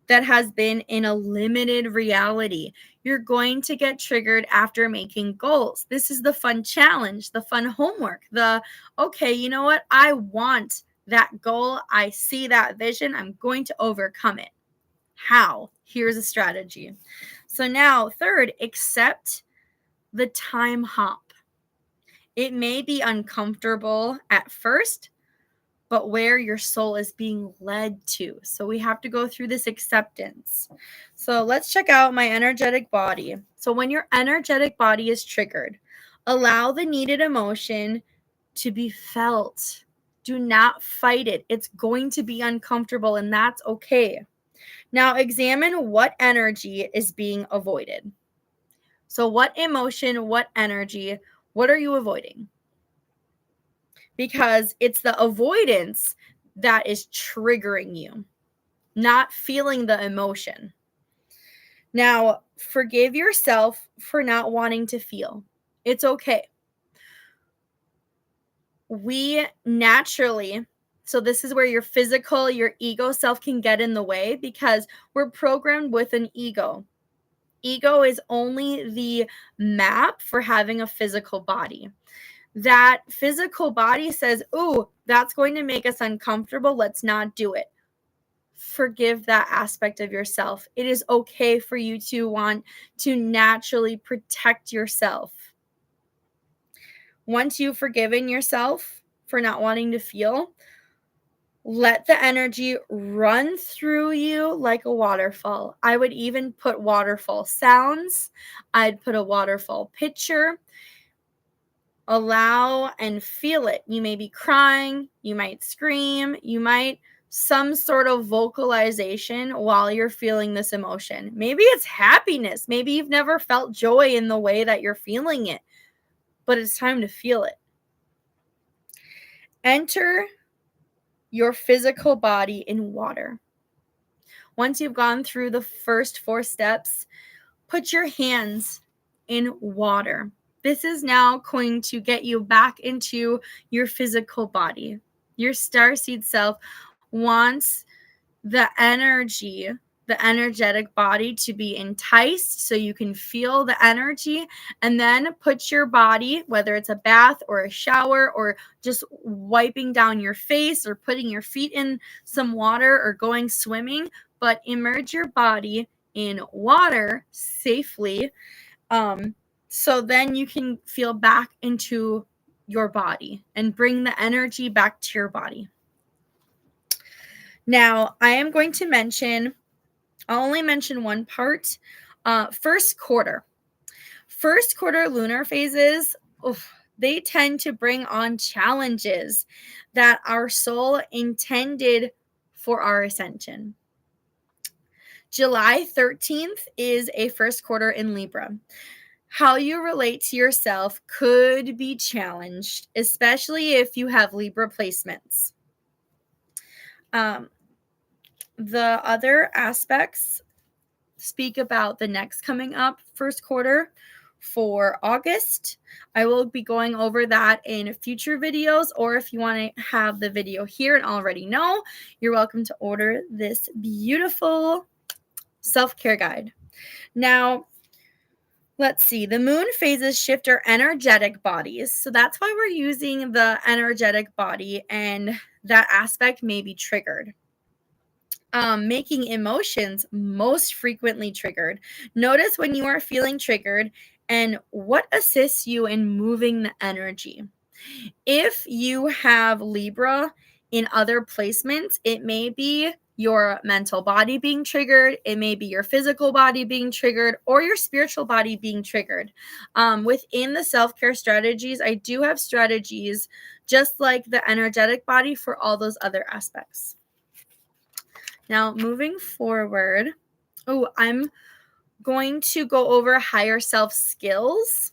that has been in a limited reality. You're going to get triggered after making goals. This is the fun challenge, the fun homework, okay, you know what? I want that goal. I see that vision. I'm going to overcome it. How? Here's a strategy. So now, third, accept the time hop. It may be uncomfortable at first, but where your soul is being led to. So we have to go through this acceptance. So let's check out my energetic body. So when your energetic body is triggered, allow the needed emotion to be felt. Do not fight it. It's going to be uncomfortable, and that's okay. Now examine what energy is being avoided. So what emotion, what energy, what are you avoiding? Because it's the avoidance that is triggering you, not feeling the emotion. Now, forgive yourself for not wanting to feel. It's okay. We naturally, so this is where your physical, your ego self can get in the way because we're programmed with an ego. Ego is only the map for having a physical body. That physical body says, "Ooh, that's going to make us uncomfortable. Let's not do it." Forgive that aspect of yourself. It is okay for you to want to naturally protect yourself. Once you've forgiven yourself for not wanting to feel, let the energy run through you like a waterfall. I would even put waterfall sounds. I'd put a waterfall picture. Allow and feel it. You may be crying, you might scream, you might some sort of vocalization while you're feeling this emotion. Maybe it's happiness. Maybe you've never felt joy in the way that you're feeling it, but it's time to feel it. Enter your physical body in water. Once you've gone through the first 4 steps, put your hands in water. This is now going to get you back into your physical body. Your starseed self wants the energy, the energetic body to be enticed so you can feel the energy, and then put your body, whether it's a bath or a shower or just wiping down your face or putting your feet in some water or going swimming, but immerse your body in water safely. So then you can feel back into your body and bring the energy back to your body. Now, I am going to I'll only mention one part. First quarter. First quarter lunar phases, they tend to bring on challenges that our soul intended for our ascension. July 13th is a first quarter in Libra. How you relate to yourself could be challenged, especially if you have Libra placements. The other aspects speak about the next coming up first quarter for August. I will be going over that in future videos, or if you want to have the video here and already know, you're welcome to order this beautiful self-care guide. Now, let's see. The moon phases shift our energetic bodies. So that's why we're using the energetic body, and that aspect may be triggered. Making emotions most frequently triggered. Notice when you are feeling triggered and what assists you in moving the energy. If you have Libra in other placements, it may be your mental body being triggered, it may be your physical body being triggered, or your spiritual body being triggered. Within the self-care strategies, I do have strategies just like the energetic body for all those other aspects. Now, moving forward, I'm going to go over higher self skills,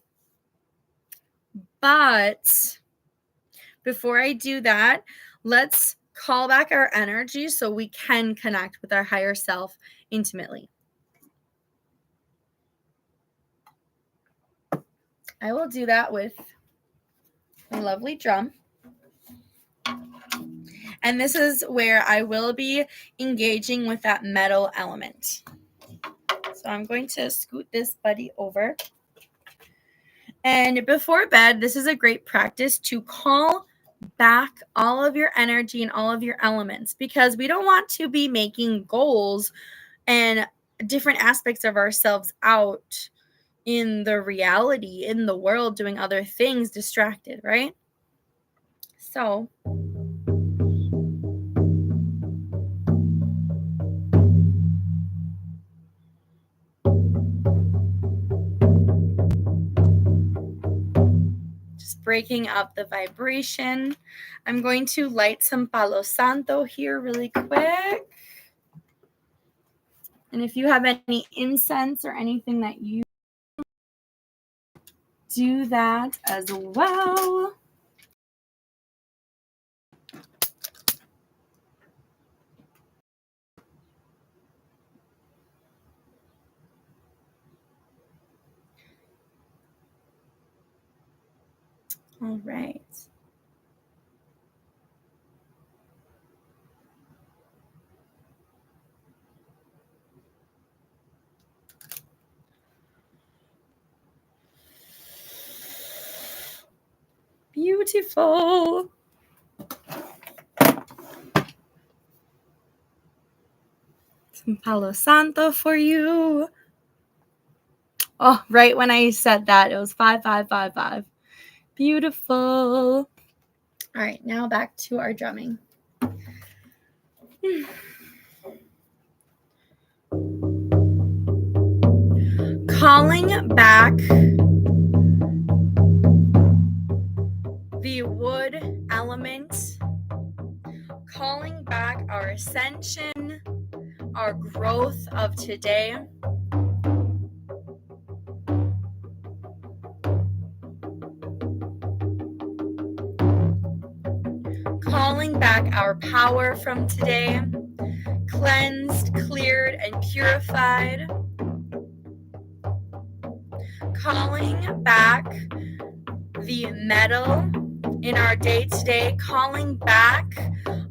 but before I do that, let's call back our energy so we can connect with our higher self intimately. I will do that with my lovely drum. And this is where I will be engaging with that metal element. So I'm going to scoot this buddy over. And before bed, this is a great practice to call back all of your energy and all of your elements, because we don't want to be making goals and different aspects of ourselves out in the reality, in the world, doing other things, distracted, right? So just breaking up the vibration. I'm going to light some Palo Santo here really quick. And if you have any incense or anything that you do that as well. All right. Beautiful. Some Palo Santo for you. Oh, right when I said that, it was 5555. Beautiful. All right, now back to our drumming. Calling back the wood element, calling back our ascension, our growth of today. Calling back our power from today, cleansed, cleared, and purified. Calling back the metal in our day-to-day, calling back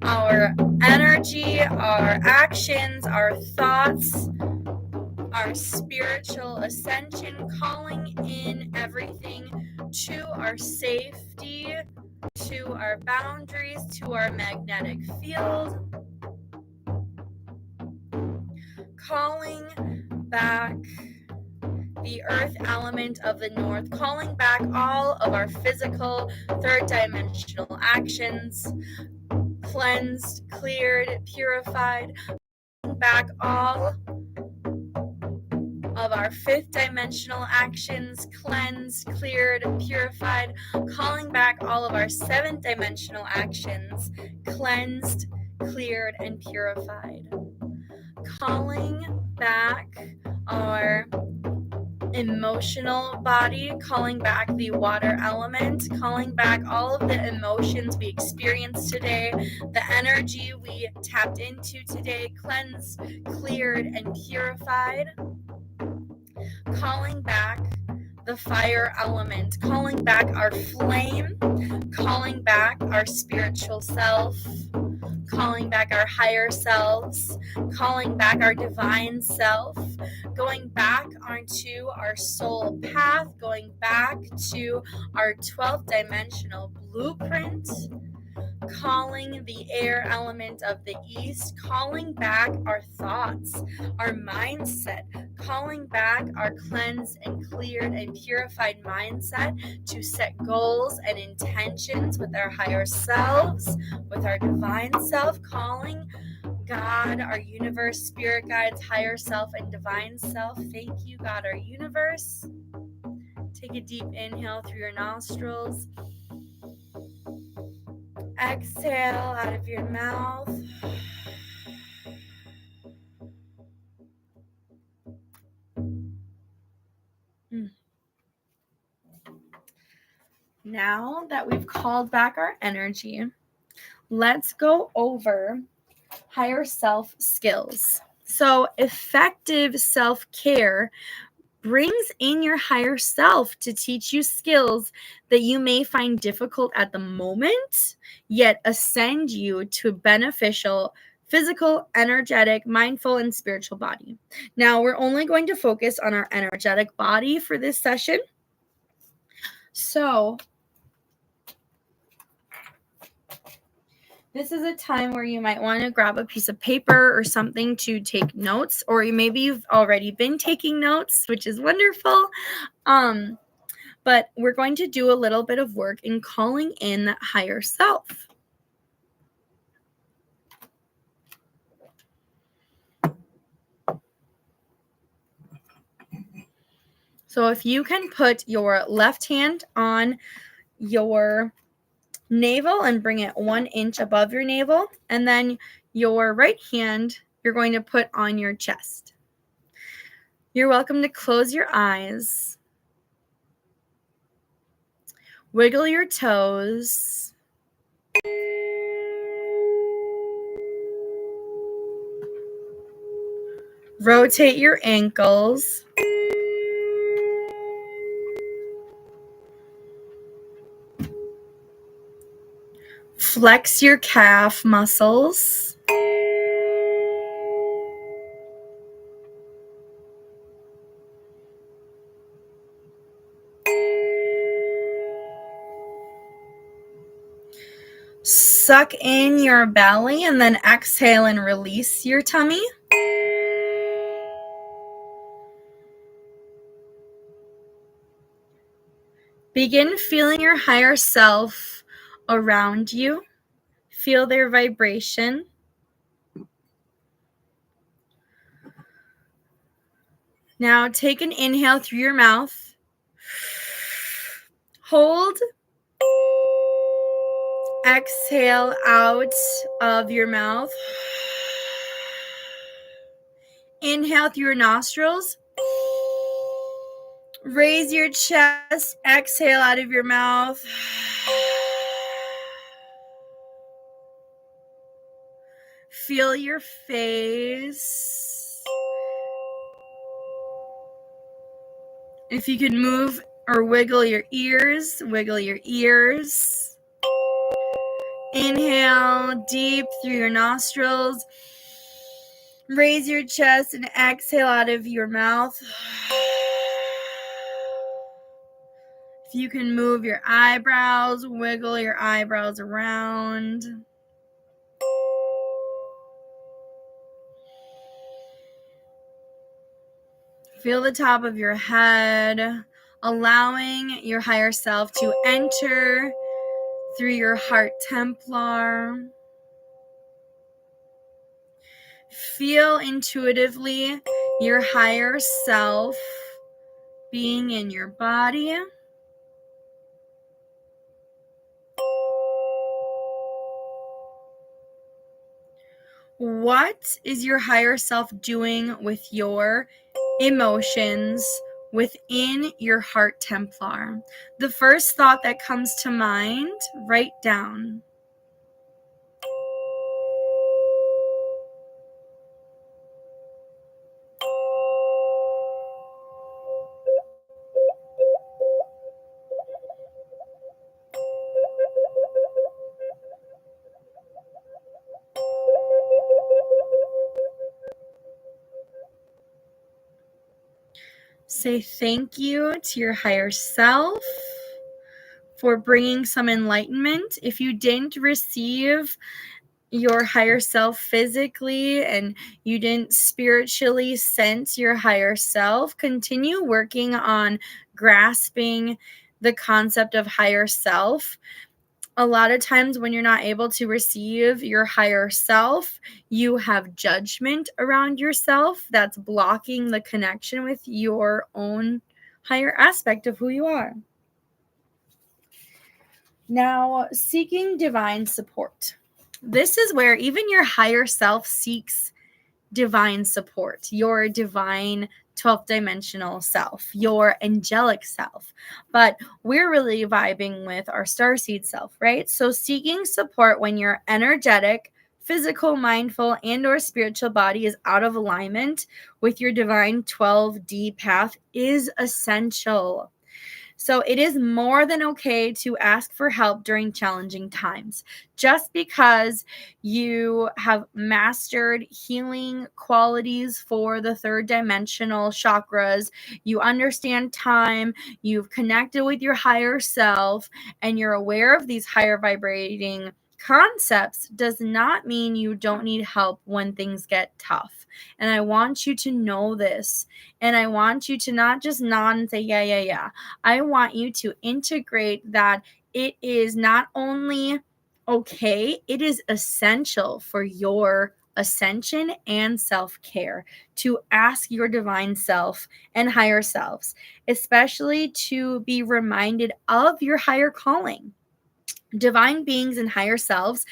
our energy, our actions, our thoughts, our spiritual ascension, calling in everything to our safety, to our boundaries, to our magnetic field, calling back the earth element of the north, calling back all of our physical third dimensional actions, cleansed, cleared, purified, calling back all of our fifth dimensional actions, cleansed, cleared, purified, calling back all of our seventh dimensional actions, cleansed, cleared, and purified, calling back our emotional body, calling back the water element, calling back all of the emotions we experienced today, the energy we tapped into today, cleansed, cleared, and purified, calling back the fire element, calling back our flame, calling back our spiritual self, calling back our higher selves, calling back our divine self, going back onto our soul path, going back to our 12th dimensional blueprint, calling the air element of the east, calling back our thoughts, our mindset, calling back our cleansed and cleared and purified mindset to set goals and intentions with our higher selves, with our divine self, calling God, our universe, spirit guides, higher self, and divine self. Thank you, God, our universe. Take a deep inhale through your nostrils. Exhale out of your mouth. Now that we've called back our energy, let's go over higher self skills. So, effective self care brings in your higher self to teach you skills that you may find difficult at the moment, yet ascend you to a beneficial physical, energetic, mindful, and spiritual body. Now, we're only going to focus on our energetic body for this session. So, This is a time where you might want to grab a piece of paper or something to take notes, or maybe you've already been taking notes, which is wonderful. But we're going to do a little bit of work in calling in that higher self. So if you can put your left hand on your navel and bring it 1 inch above your navel, and then your right hand you're going to put on your chest. You're welcome to close your eyes, wiggle your toes, rotate your ankles, flex your calf muscles, suck in your belly, and then exhale and release your tummy. Begin feeling your higher self around you. Feel their vibration. Now take an inhale through your mouth. Hold. Exhale out of your mouth. Inhale through your nostrils. Raise your chest. Exhale out of your mouth. Feel your face. If you can move or wiggle your ears, wiggle your ears. Inhale deep through your nostrils. Raise your chest and exhale out of your mouth. If you can move your eyebrows, wiggle your eyebrows around. Feel the top of your head, allowing your higher self to enter through your heart Templar. Feel intuitively your higher self being in your body. What is your higher self doing with your emotions within your heart Templar? The first thought that comes to mind, write down. Say thank you to your higher self for bringing some enlightenment. If you didn't receive your higher self physically and you didn't spiritually sense your higher self, continue working on grasping the concept of higher self. A lot of times when you're not able to receive your higher self, you have judgment around yourself that's blocking the connection with your own higher aspect of who you are. Now, seeking divine support. This is where even your higher self seeks divine support, your divine 12th dimensional self, your angelic self. But we're really vibing with our starseed self, right? So seeking support when your energetic, physical, mindful, and or spiritual body is out of alignment with your divine 12D path is essential. So it is more than okay to ask for help during challenging times. Just because you have mastered healing qualities for the third dimensional chakras, you understand time, you've connected with your higher self, and you're aware of these higher vibrating concepts does not mean you don't need help when things get tough. And I want you to know this. And I want you to not just nod and say, yeah, yeah, yeah. I want you to integrate that it is not only okay, it is essential for your ascension and self-care to ask your divine self and higher selves, especially to be reminded of your higher calling. Divine beings and higher selves,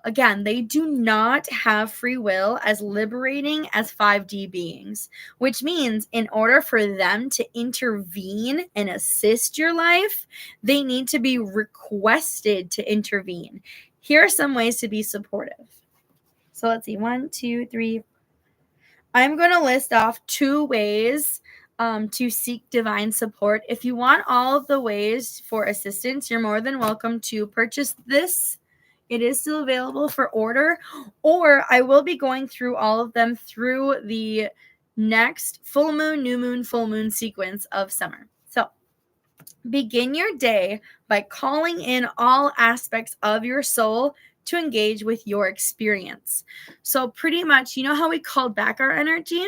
again, they do not have free will as liberating as 5D beings, which means in order for them to intervene and assist your life, they need to be requested to intervene. Here are some ways to be supportive. So let's see, 1, 2, 3. I'm going to list off 2 ways to seek divine support. If you want all of the ways for assistance, you're more than welcome to purchase this. It is still available for order, or I will be going through all of them through the next full moon, new moon, full moon sequence of summer. So begin your day by calling in all aspects of your soul to engage with your experience. So pretty much, you know how we called back our energy?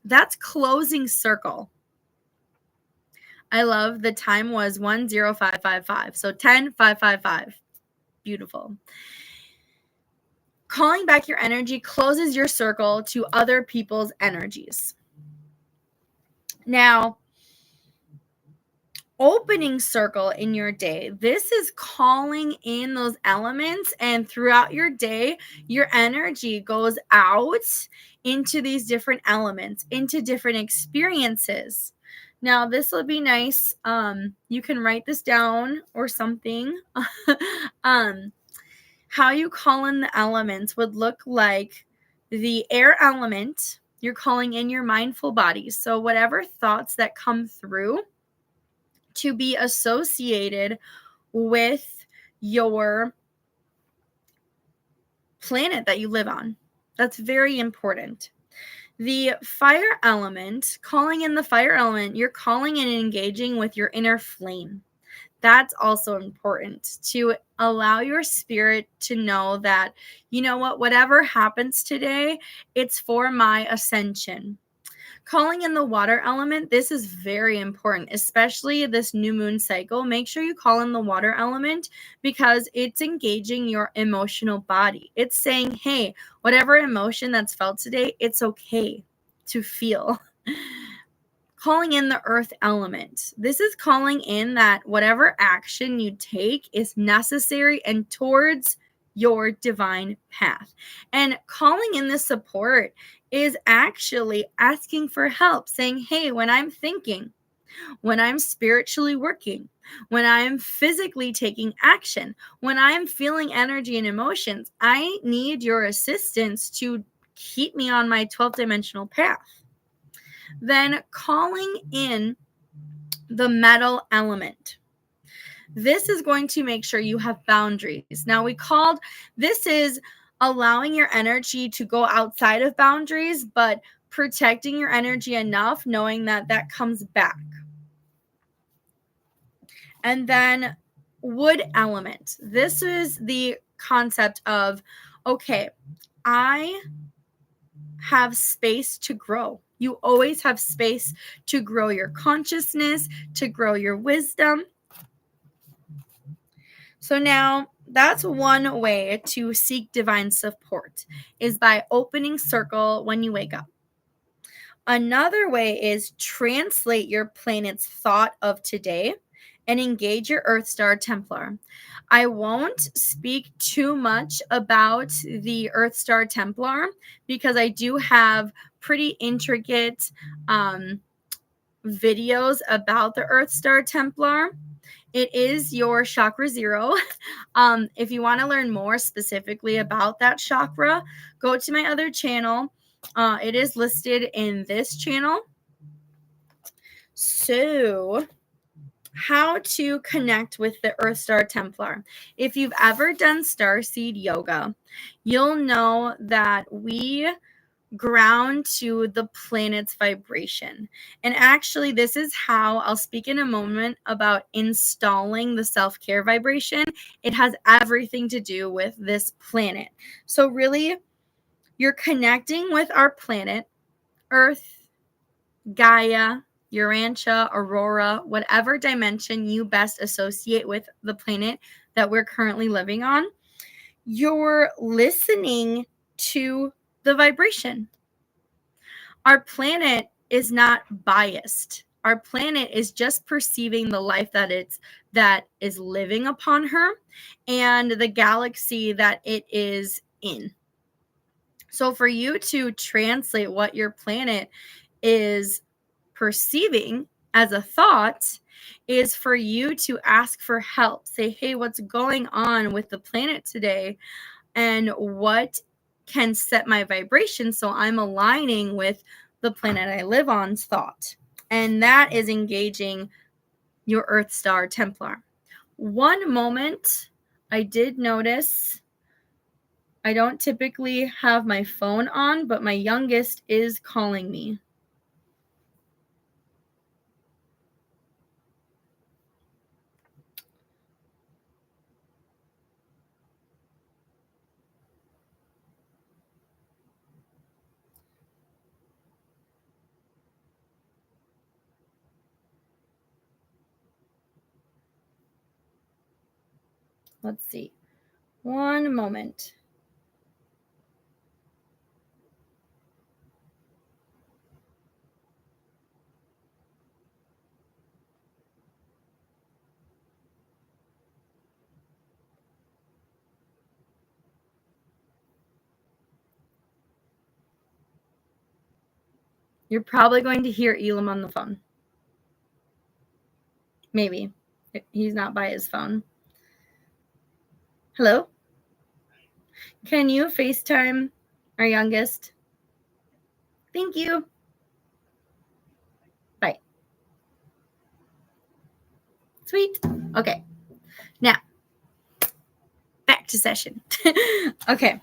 That's closing circle. I love the time was 10555. So 10555. Beautiful. Calling back your energy closes your circle to other people's energies. Now, opening circle in your day, this is calling in those elements, and throughout your day, your energy goes out into these different elements, into different experiences. Now, this will be nice. You can write this down or something. How you call in the elements would look like the air element. You're calling in your mindful body. So whatever thoughts that come through to be associated with your planet that you live on. That's very important. The fire element, calling in the fire element, you're calling in and engaging with your inner flame. That's also important to allow your spirit to know that, you know what, whatever happens today, it's for my ascension. Calling in the water element, this is very important, especially this new moon cycle. Make sure you call in the water element because it's engaging your emotional body. It's saying, hey, whatever emotion that's felt today, it's okay to feel. Calling in the earth element. This is calling in that whatever action you take is necessary and towards your divine path. And calling in the support is actually asking for help, saying, hey, when I'm thinking, when I'm spiritually working, when I'm physically taking action, when I'm feeling energy and emotions, I need your assistance to keep me on my 12th dimensional path. Then calling in the metal element. This is going to make sure you have boundaries. Now this is allowing your energy to go outside of boundaries, but protecting your energy enough, knowing that that comes back. And then wood element. This is the concept of, okay, I have space to grow. You always have space to grow your consciousness, to grow your wisdom. So now that's one way to seek divine support is by opening circle when you wake up. Another way is translate your planet's thought of today and engage your Earth Star Templar. I won't speak too much about the Earth Star Templar because I do have pretty intricate videos about the Earth Star Templar. It is your chakra 0. If you want to learn more specifically about that chakra, go to my other channel. It is listed in this channel. So, how to connect with the Earth Star Templar. If you've ever done Starseed yoga, you'll know that we ground to the planet's vibration. And actually, this is how I'll speak in a moment about installing the self-care vibration. It has everything to do with this planet. So really, you're connecting with our planet, Earth, Gaia, Urantia, Aurora, whatever dimension you best associate with the planet that we're currently living on. You're listening to the vibration. Our planet is not biased. Our planet is just perceiving the life that is living upon her and the galaxy that it is in. So for you to translate what your planet is perceiving as a thought is for you to ask for help. Say, hey, what's going on with the planet today? And what can set my vibration so I'm aligning with the planet I live on's thought. And that is engaging your Earth Star Templar. One moment I did notice, I don't typically have my phone on, but my youngest is calling me. Let's see. One moment. You're probably going to hear Elam on the phone. Maybe. He's not by his phone. Hello? Can you FaceTime our youngest? Thank you. Bye. Sweet. Okay. Now, back to session. Okay.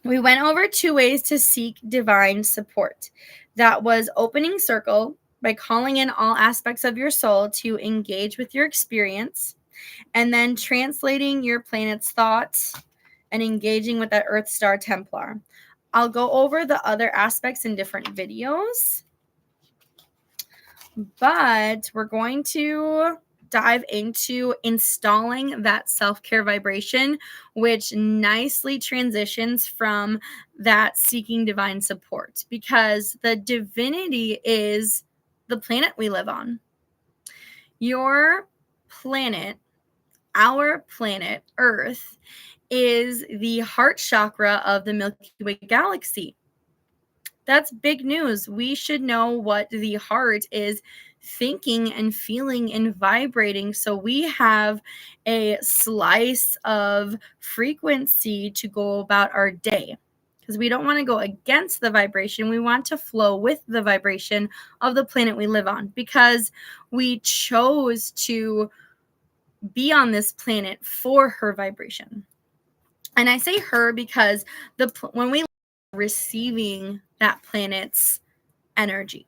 We went over 2 ways to seek divine support. That was opening circle by calling in all aspects of your soul to engage with your experience, and then translating your planet's thoughts and engaging with that Earth Star Templar. I'll go over the other aspects in different videos, but we're going to dive into installing that self-care vibration, which nicely transitions from that seeking divine support, because the divinity is the planet we live on. Your planet, our planet, Earth, is the heart chakra of the Milky Way galaxy. That's big news. We should know what the heart is thinking and feeling and vibrating, so we have a slice of frequency to go about our day, because we don't want to go against the vibration. We want to flow with the vibration of the planet we live on, because we chose to be on this planet for her vibration. And I say her because when we receiving that planet's energy.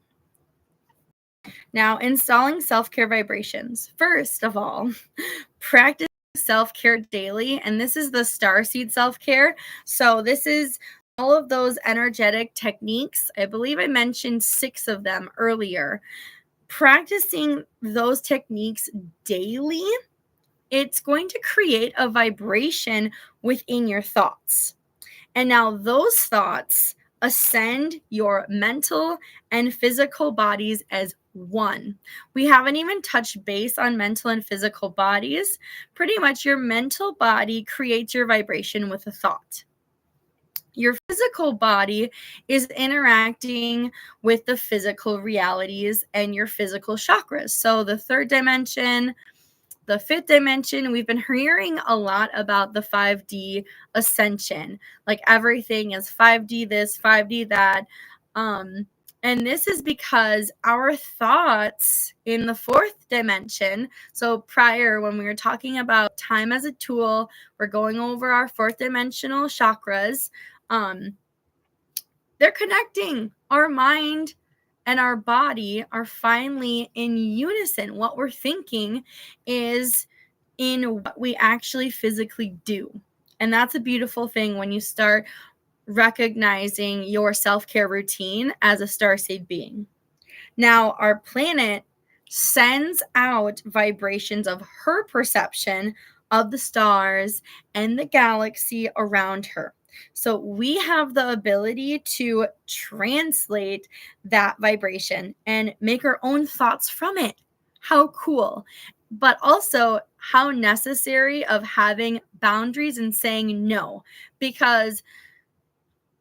Now, installing self-care vibrations. First of all, practice self-care daily, and this is the Starseed Self Care. So this is all of those energetic techniques. I believe I mentioned 6 of them earlier. Practicing those techniques daily, it's going to create a vibration within your thoughts. And now those thoughts ascend your mental and physical bodies as one. We haven't even touched base on mental and physical bodies. Pretty much your mental body creates your vibration with a thought. Your physical body is interacting with the physical realities and your physical chakras. So the 3rd dimension, the 5th dimension, we've been hearing a lot about the 5D ascension. Like everything is 5D this, 5D that. And this is because our thoughts in the 4th dimension, so prior when we were talking about time as a tool, we're going over our 4th dimensional chakras. They're connecting. Our mind and our body are finally in unison. What we're thinking is in what we actually physically do. And that's a beautiful thing when you start recognizing your self-care routine as a starseed being. Now, our planet sends out vibrations of her perception of the stars and the galaxy around her. So we have the ability to translate that vibration and make our own thoughts from it. How cool. But also how necessary of having boundaries and saying no, because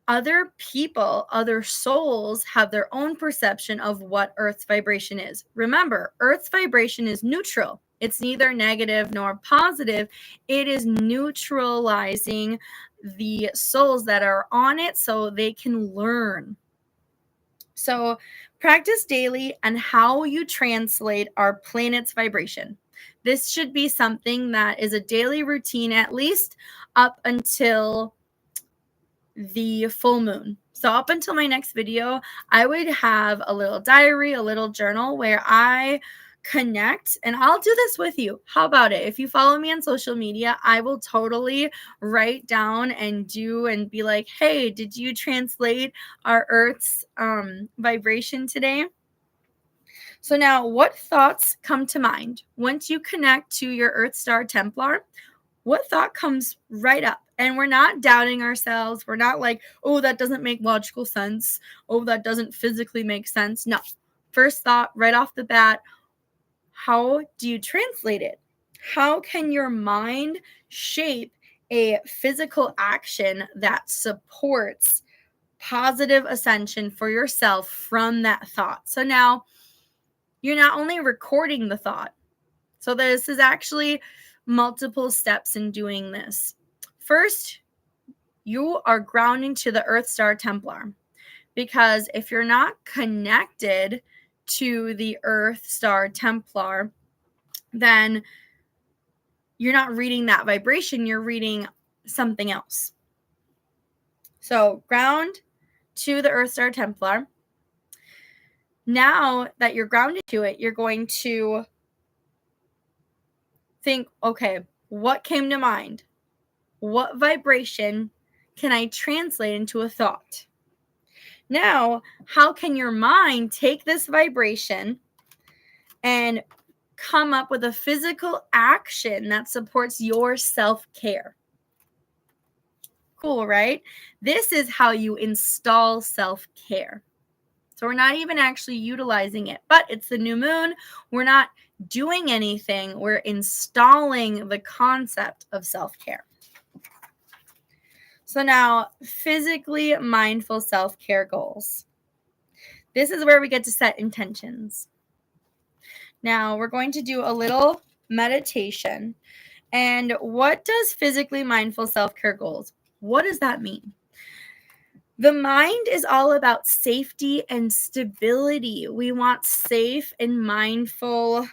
other people, other souls have their own perception of what Earth's vibration is. Remember, Earth's vibration is neutral. It's neither negative nor positive. It is neutralizing the souls that are on it so they can learn. So practice daily on how you translate our planet's vibration. This should be something that is a daily routine, at least up until the full moon. So up until my next video, I would have a little diary, a little journal where I connect, and I'll do this with you. How about it? If you follow me on social media, I will totally write down and do and be like, hey, did you translate our Earth's vibration today? So now, what thoughts come to mind once you connect to your Earth Star Templar? What thought comes right up? And we're not doubting ourselves. We're not like, oh, that doesn't make logical sense. Oh, that doesn't physically make sense. No. First thought, right off the bat, how do you translate it? How can your mind shape a physical action that supports positive ascension for yourself from that thought? So now you're not only recording the thought. So this is actually multiple steps in doing this. First, you are grounding to the Earth Star Templar, because if you're not connected to the Earth Star Templar, then you're not reading that vibration, you're reading something else. So ground to the Earth Star Templar. Now that you're grounded to it, you're going to think, okay, what came to mind? What vibration can I translate into a thought? Now, how can your mind take this vibration and come up with a physical action that supports your self-care? Cool, right? This is how you install self-care. So we're not even actually utilizing it, but it's the new moon. We're not doing anything. We're installing the concept of self-care. So now, physically mindful self-care goals. This is where we get to set intentions. Now, we're going to do a little meditation. And what does physically mindful self-care goals? What does that mean? The mind is all about safety and stability. We want safe and mindful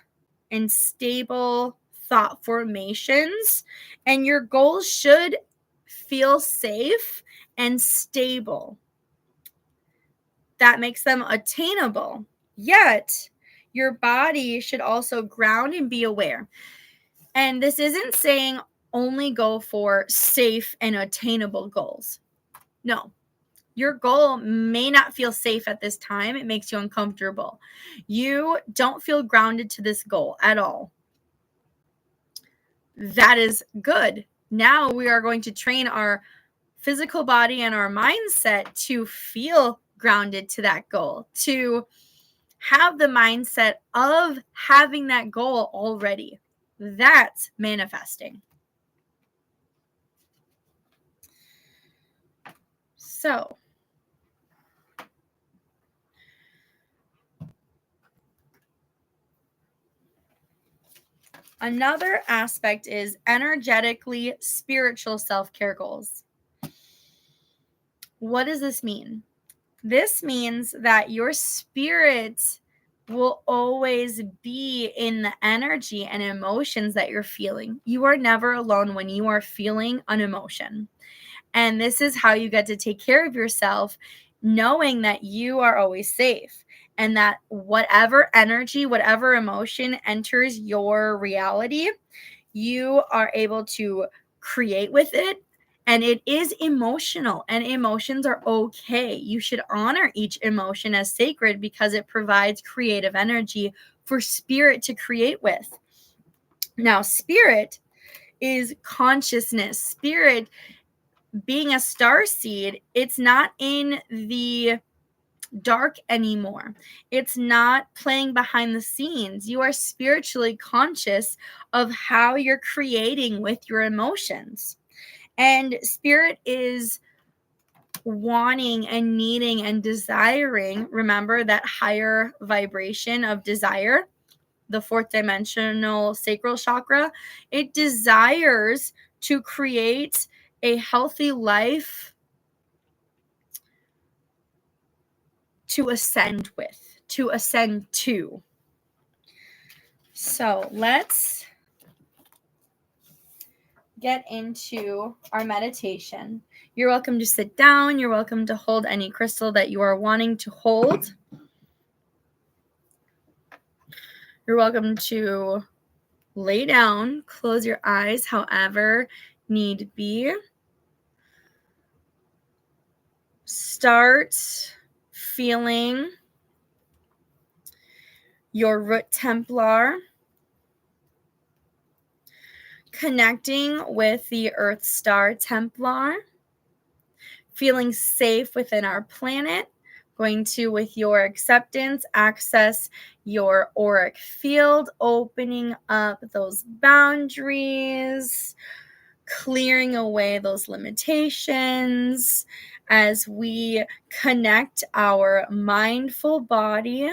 and stable thought formations. And your goals should feel safe and stable. That makes them attainable. Yet, your body should also ground and be aware. And this isn't saying only go for safe and attainable goals. No. Your goal may not feel safe at this time. It makes you uncomfortable. You don't feel grounded to this goal at all. That is good. Now we are going to train our physical body and our mindset to feel grounded to that goal, to have the mindset of having that goal already. That's manifesting. So, another aspect is energetically spiritual self-care goals. What does this mean? This means that your spirit will always be in the energy and emotions that you're feeling. You are never alone when you are feeling an emotion. And this is how you get to take care of yourself, knowing that you are always safe and that whatever energy, whatever emotion enters your reality, you are able to create with it. And it is emotional, and emotions are okay. You should honor each emotion as sacred because it provides creative energy for spirit to create with. Now, spirit is consciousness. Spirit, being a star seed, it's not in the dark anymore. It's not playing behind the scenes. You are spiritually conscious of how you're creating with your emotions. And spirit is wanting and needing and desiring, remember that higher vibration of desire, the fourth dimensional sacral chakra, it desires to create a healthy life to ascend with, to ascend to. So let's get into our meditation. You're welcome to sit down. You're welcome to hold any crystal that you are wanting to hold. You're welcome to lay down, close your eyes however need be. Start feeling your root templar, connecting with the Earth Star Templar, feeling safe within our planet, going to, with your acceptance, access your auric field, opening up those boundaries, clearing away those limitations as we connect our mindful body,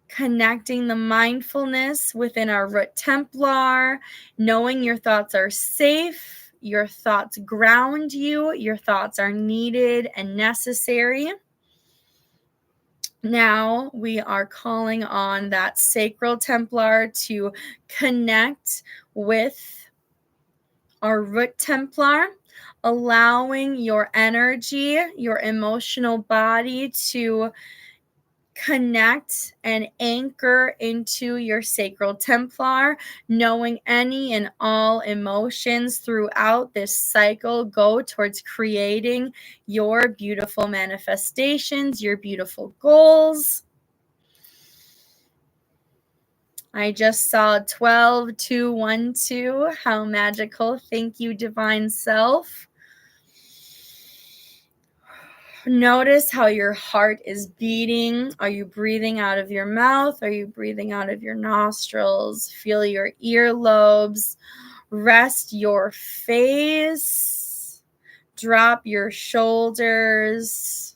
connecting the mindfulness within our root templar, knowing your thoughts are safe, your thoughts ground you, your thoughts are needed and necessary. Now we are calling on that sacral templar to connect with our root templar, allowing your energy, your emotional body to connect and anchor into your sacral templar, knowing any and all emotions throughout this cycle go towards creating your beautiful manifestations, your beautiful goals. I just saw 12-2-1-2. How magical. Thank you, Divine Self. Notice how your heart is beating. Are you breathing out of your mouth? Are you breathing out of your nostrils? Feel your earlobes. Rest your face. Drop your shoulders.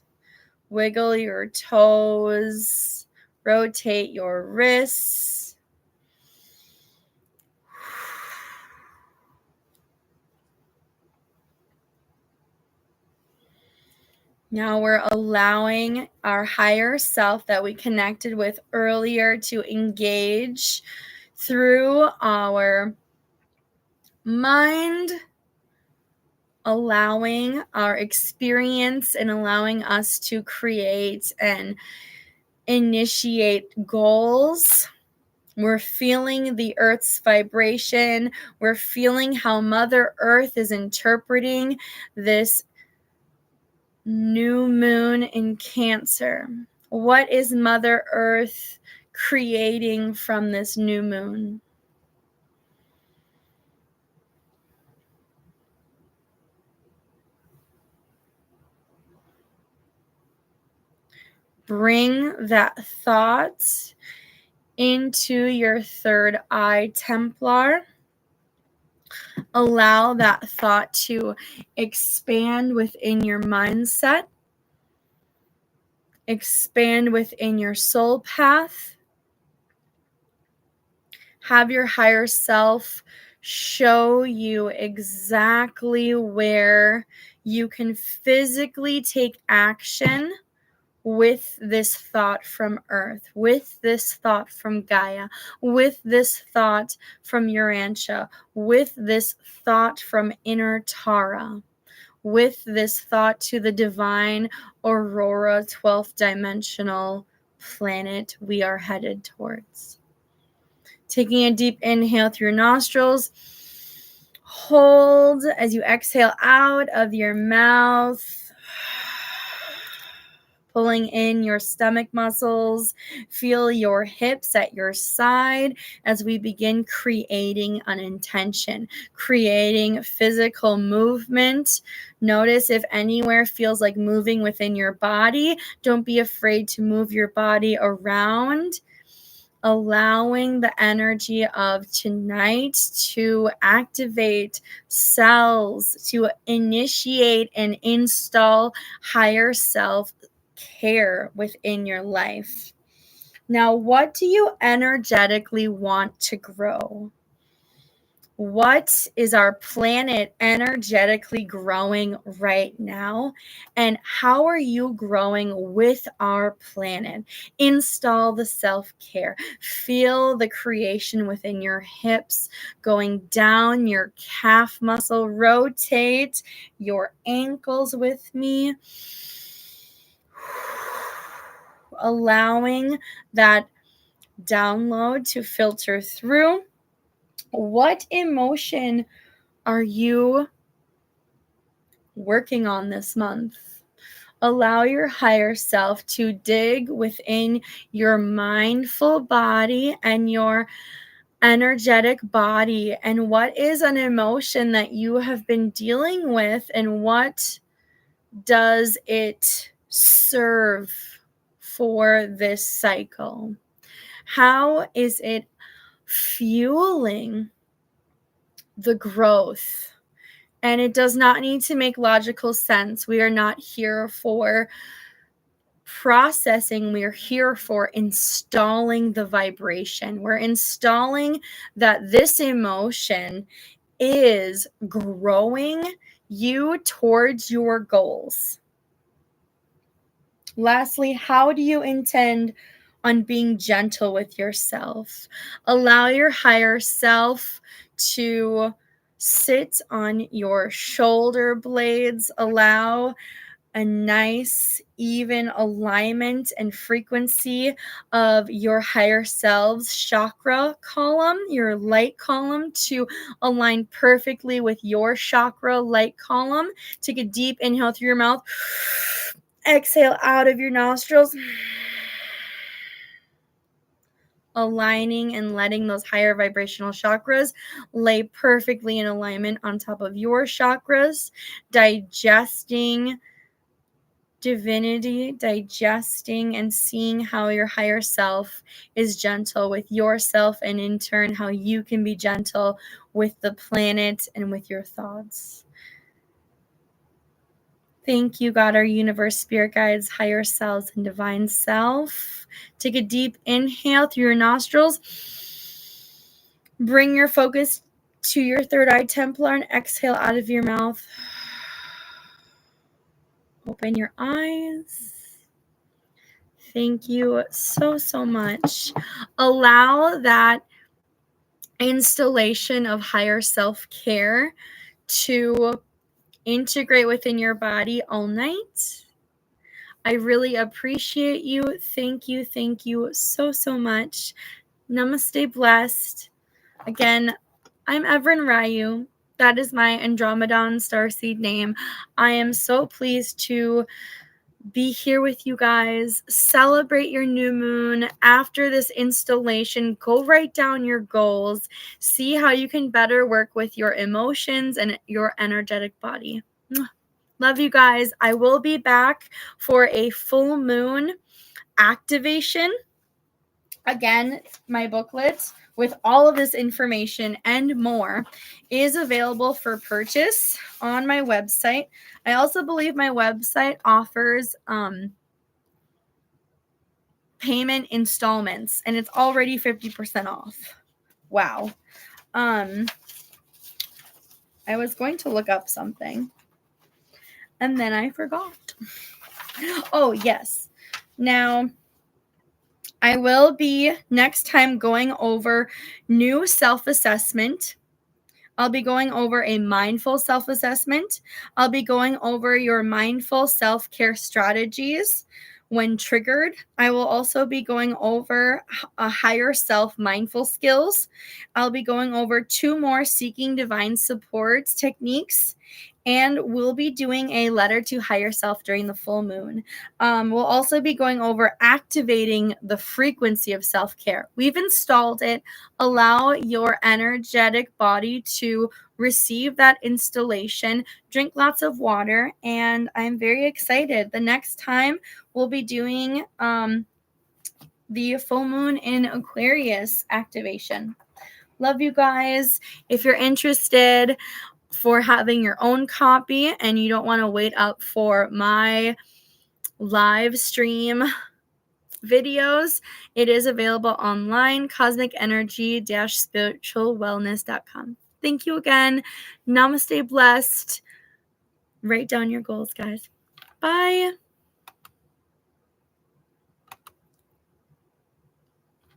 Wiggle your toes. Rotate your wrists. Now we're allowing our higher self that we connected with earlier to engage through our mind, allowing our experience and allowing us to create and initiate goals. We're feeling the Earth's vibration. We're feeling how Mother Earth is interpreting this new moon in Cancer. What is Mother Earth creating from this new moon? Bring that thought into your third eye templar. Allow that thought to expand within your mindset, expand within your soul path. Have your higher self show you exactly where you can physically take action with this thought from Earth, with this thought from Gaia, with this thought from Urantia, with this thought from inner Tara. with this thought to the divine aurora 12th dimensional planet we are headed towards. Taking a deep inhale through your nostrils. Hold as you exhale out of your mouth. Pulling in your stomach muscles. Feel your hips at your side as we begin creating an intention, creating physical movement. Notice if anywhere feels like moving within your body. Don't be afraid to move your body around, allowing the energy of tonight to activate cells, to initiate and install higher self care within your life. Now, what do you energetically want to grow? What is our planet energetically growing right now? And how are you growing with our planet? Install the self-care. Feel the creation within your hips, going down your calf muscle. Rotate your ankles with me. Allowing that download to filter through. What emotion are you working on this month? Allow your higher self to dig within your mindful body and your energetic body. And what is an emotion that you have been dealing with, and what does it serve for this cycle? How is it fueling the growth? And it does not need to make logical sense. We are not here for processing. We are here for installing the vibration. We're installing that this emotion is growing you towards your goals. Lastly, how do you intend on being gentle with yourself? Allow your higher self to sit on your shoulder blades. Allow a nice, even alignment and frequency of your higher self's chakra column, your light column, to align perfectly with your chakra light column. Take a deep inhale through your mouth. Exhale out of your nostrils. Aligning and letting those higher vibrational chakras lay perfectly in alignment on top of your chakras, digesting divinity, digesting and seeing how your higher self is gentle with yourself, and in turn how you can be gentle with the planet and with your thoughts. Thank you, God, our universe, spirit guides, higher selves, and divine self. Take a deep inhale through your nostrils. Bring your focus to your third eye Templar and exhale out of your mouth. Open your eyes. Thank you so, so much. Allow that installation of higher self-care to integrate within your body all night. I really appreciate you. Thank you so, so much. Namaste Blessed. Again, I'm Evren Ryu. That is my Andromedon starseed name. I am so pleased to be here with you guys. Celebrate your new moon. After this installation, go write down your goals. See how you can better work with your emotions and your energetic body. Love you guys. I will be back for a full moon activation. Again, my booklet with all of this information and more is available for purchase on my website. I also believe my website offers payment installments, and it's already 50% off. Wow. I was going to look up something and then I forgot. Oh, yes. Now, I will be next time going over new self-assessment I'll be going over a mindful self-assessment. I'll be going over your mindful self-care strategies when triggered. I will also be going over a higher self mindful skills. I'll be going over 2 more seeking divine support techniques. And we'll be doing a letter to higher self during the full moon. We'll also be going over activating the frequency of self-care. We've installed it. Allow your energetic body to receive that installation. Drink lots of water, and I'm very excited. The next time we'll be doing the full moon in Aquarius activation. Love you guys. If you're interested for having your own copy and you don't want to wait up for my live stream videos, it is available online, cosmicenergy-spiritualwellness.com. Thank you again. Namaste Blessed. Write down your goals, guys. Bye.